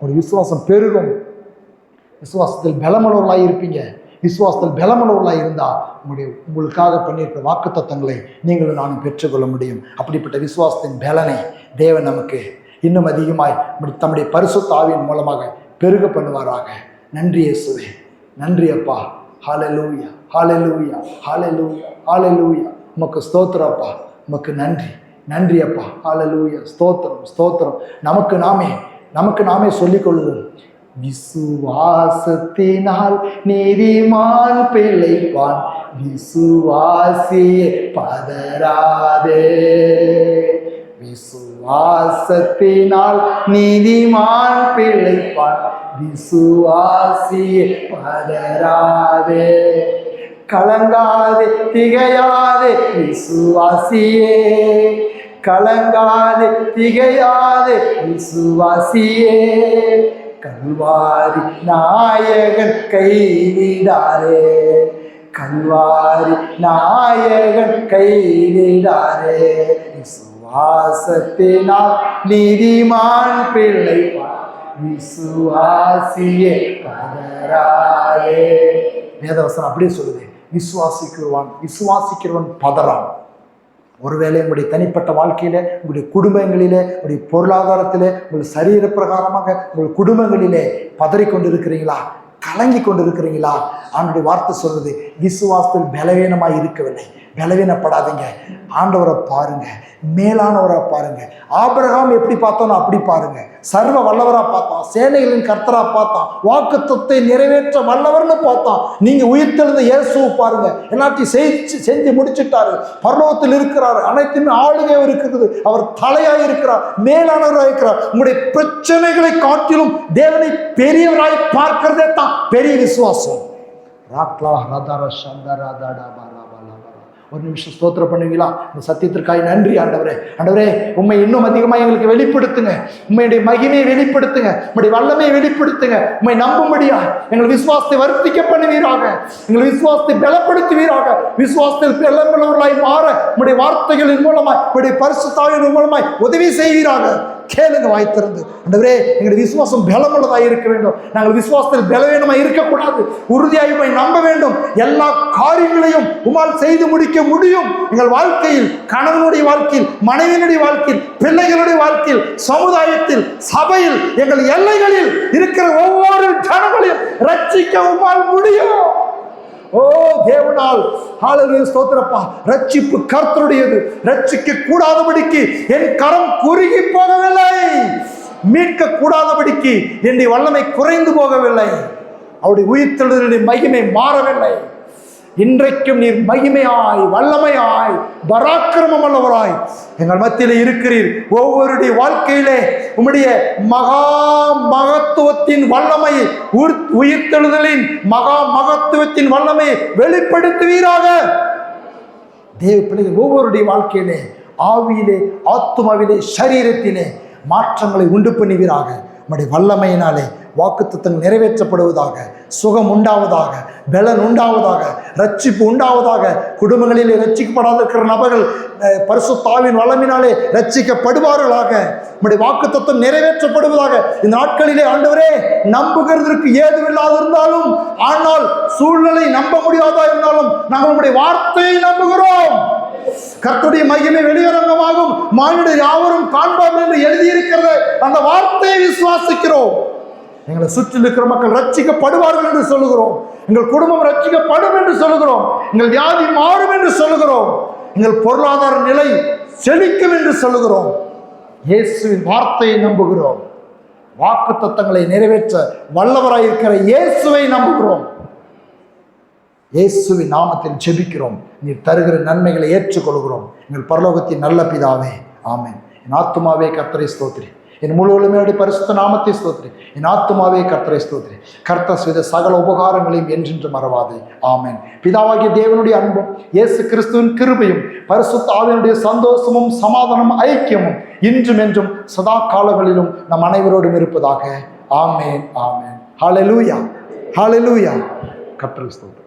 ஒரு விசுவாசம் பெருகும். விசுவாசத்தில் பலமுள்ளவர்களாக இருப்பீங்க. விசுவாசத்தில் பலமுள்ளவர்களாக இருந்தால் உங்களுக்காக பண்ணியிருக்கிற வாக்கு தத்தங்களை நீங்களும் நானும் பெற்றுக்கொள்ள முடியும். அப்படிப்பட்ட விசுவாசத்தின் பலனை தேவன் நமக்கு இன்னும் அதிகமாய் தம்முடைய பரிசுத்த ஆவியின் மூலமாக பெருக பண்ணுவாராக. நன்றி இயேசுவே, நன்றி அப்பா. ஹல்லேலூயா, ஹல்லேலூயா, ஹல்லேலூயா, ஹல்லேலூயா. உமக்கு ஸ்தோத்திரம் அப்பா, உமக்கு நன்றி, நன்றி அப்பா. ஹல்லேலூயா, ஸ்தோத்திரம், ஸ்தோத்திரம். நமக்கு நாமே சொல்லிக் கொள்வோம். விசுவாசத்தினால் நீதிமான் பிழைப்பான், விசுவாசியே பதறாதே. விசுவாசத்தினால் நீதிமான் பிழைப்பான், விசுவாசியே பதறாதே. கலங்காதே, திகையாதே விசுவாசியே, கலங்காதே, திகையாதே விசுவாசியே. கல்வாரி நாயகன் கைவிடாரே, கல்வாரி நாயகன் கைவிடாரே. விசுவாசத்தினால் நீதிமான் பிழைப்பான், விசுவாசியே பதறாதே. வேதவசனம் அப்படியே சொல்லுது. விசுவாசிக்கிறவன் பதறான். ஒருவேளை உங்களுடைய தனிப்பட்ட வாழ்க்கையில, உங்களுடைய குடும்பங்களிலே, உங்களுடைய பொருளாதாரத்திலே, உங்கள் சரீர பிரகாரமாக உங்கள் குடும்பங்களிலே பதறிக்கொண்டிருக்கிறீங்களா? கலங்கி கொண்டிருக்கிறீங்களா? அவனுடைய வார்த்தை சொல்றது, விசுவாசத்தில் பலவீனமாய் இருக்கவில்லை. பலவீனப்படாதீங்க. ஆண்டவரை பாருங்க, மேலானவராக பாருங்க. ஆபிரகாம் எப்படி பார்த்தோன்னா அப்படி பாருங்க. சர்வ வல்லவராக பார்த்தான், சேனைகளின் கர்த்தராக பார்த்தான், வாக்குத்தத்தை நிறைவேற்ற வல்லவர்னு பார்த்தான். நீங்க உயிர்த்தெழுந்த இயேசுவை பாருங்க. எல்லாத்தையும் செஞ்சு முடிச்சுட்டாரு. பரலோகத்தில் இருக்கிறார். அனைத்துமே ஆளுகையாக இருக்கிறது. அவர் தலையாக இருக்கிறார், மேலானவராக இருக்கிறார். உங்களுடைய பிரச்சனைகளை காட்டிலும் தேவனை பெரியவராய் பார்க்கிறதே தான் பெரிய விசுவாசம். ராக்லா ரதார சந்தராதாடா. ஒரு நிமிஷம் ஸ்தோத்திரம் பண்ணுவீங்களா? இந்த சத்தியத்திற்காக நன்றி ஆண்டவரே. ஆண்டவரே, உண்மை இன்னும் அதிகமாக எங்களுக்கு வெளிப்படுத்துங்க. உண்மையுடைய மகிமையை வெளிப்படுத்துங்க. உங்களுடைய வல்லமையை வெளிப்படுத்துங்க. உண்மை நம்பும்படியா எங்கள் விசுவாசத்தை வர்த்திக்க பண்ணுவீராக. எங்கள் விசுவாசத்தை பலப்படுத்துவீராக. விசுவாசத்தில் பலமுள்ளவர்களாய் மாற உங்களுடைய வார்த்தைகளின் மூலமாய், உங்களுடைய பரிசுத்த ஆவியின் மூலமாய் உதவி செய்வீராக. கேளுங்க வாய்த்திருந்து. ஆண்டவரே, எங்களுடைய விசுவாசம் பலமுள்ளதாக இருக்க வேண்டும். நாங்கள் விசுவாசத்தில் பலவீனமாக இருக்கக்கூடாது. உறுதியாக நம்ப வேண்டும். எல்லா காரியங்களையும் உம்மால் செய்து முடிக்க முடியும். எங்கள் வாழ்க்கையில், கணவனுடைய வாழ்க்கையில், மனைவியினுடைய வாழ்க்கையில், பிள்ளைகளுடைய வாழ்க்கையில், சமுதாயத்தில், சபையில், எங்கள் எல்லைகளில் இருக்கிற ஒவ்வொரு ஜனங்களையும் ரட்சிக்க உம்மால் முடியும். ஓ தேவனால் ஹல்லேலூயா, ஸ்தோத்திரப்பா. ரட்சிப்பு கர்த்தருடையது. ரட்சிக்க கூடாதபடிக்கு என் கரம் குறுகி போகவில்லை. மீட்க கூடாதபடிக்கு என்னுடைய வல்லமை குறைந்து போகவில்லை. அவருடைய உயிர்த்தெழுதலின் மகிமை மாறவில்லை. இன்றைக்கும் நீர் மகிமையாய், வல்லமையாய், பராக்கிரமம் உள்ளவராய் எங்கள் மத்தியிலே இருக்கிறீர். ஒவ்வொருடைய வாழ்க்கையிலே உம்முடைய மகா மகத்துவத்தின் வல்லமையை, உயிர்த்தெழுதலின் மகா மகத்துவத்தின் வல்லமையை வெளிப்படுத்துவீராக. தேவ பிள்ளைகள் ஒவ்வொருடைய வாழ்க்கையிலே, ஆவியிலே, ஆத்துமாவிலே, சரீரத்திலே மாற்றங்களை உண்டு பண்ணுவீராக. உம்முடைய வல்லமையினாலே வாக்குத்தத்தங்கள் நிறைவேற்றப்படுவதாக, சுகம் உண்டாவதாக, பலன் உண்டாவதாக, ரட்சிப்பு உண்டாவதாக. குடும்பங்களிலே ரட்சிக்கப்படாத இருக்கிற நபர்கள் பரிசுத்த ஆவியின் வல்லமையினாலே ரட்சிக்கப்படுவார்களாக. உம்முடைய வாக்குத்தத்தம் நிறைவேற்றப்படுவதாக. இந்த நாட்களிலே ஆண்டவரே, நம்புகிறதற்கு ஏதுவில்லாது இருந்தாலும், ஆனால் சூழ்நிலை நம்ப முடியாதா இருந்தாலும், நாங்கள் உம்முடைய வார்த்தையை நம்புகிறோம். கர்த்தருடைய மகிமை வெளியரங்கமாகும், மானிடர் யாவரும் காண்பார்கள் என்று எழுதியிருக்கிறது. அந்த வார்த்தையை விசுவாசிக்கிறோம். எங்களை சுற்றில் இருக்கிற மக்கள் ரட்சிக்கப்படுவார்கள் என்று சொல்லுகிறோம். எங்கள் குடும்பம் ரட்சிக்கப்படும் என்று சொல்லுகிறோம். எங்கள் வியாதி மாறும் என்று சொல்லுகிறோம். எங்கள் பொருளாதார நிலை செழிக்கும் என்று சொல்லுகிறோம். இயேசுவின் வார்த்தையை நம்புகிறோம். வாக்குத்தத்தங்களை நிறைவேற்ற வல்லவராயிருக்கிற இயேசுவை நம்புகிறோம். இயேசுவின் நாமத்தில் ஜெபிக்கிறோம். நீர் தருகிற நன்மைகளை ஏற்றுக்கொள்கிறோம். எங்கள் பரலோகத்தின் நல்ல பிதாவே, ஆமென். என் ஆத்துமாவே கர்த்தரை ஸ்தோத்திரி, என் முழு உலமையோட பரிசுத்த நாமத்தை ஸ்தோத்திரி. என் ஆத்துமாவே கர்த்தரை ஸ்தோத்திரி. கர்த்தர் செய்த சகல உபகாரங்களையும் என்றென்று மறவாதே, ஆமென். பிதாவாகிய தேவனுடைய அன்பும் இயேசு கிறிஸ்துவின் கிருபையும் பரிசுத்த ஆவியினுடைய சந்தோஷமும் சமாதானமும் ஐக்கியமும் இன்றும் என்றும் சதா காலங்களிலும் நம் அனைவரோடும் இருப்பதாக. ஆமென், ஆமென். ஹல்லேலூயா, ஹல்லேலூயா. கர்த்தரை ஸ்தோத்திரம்.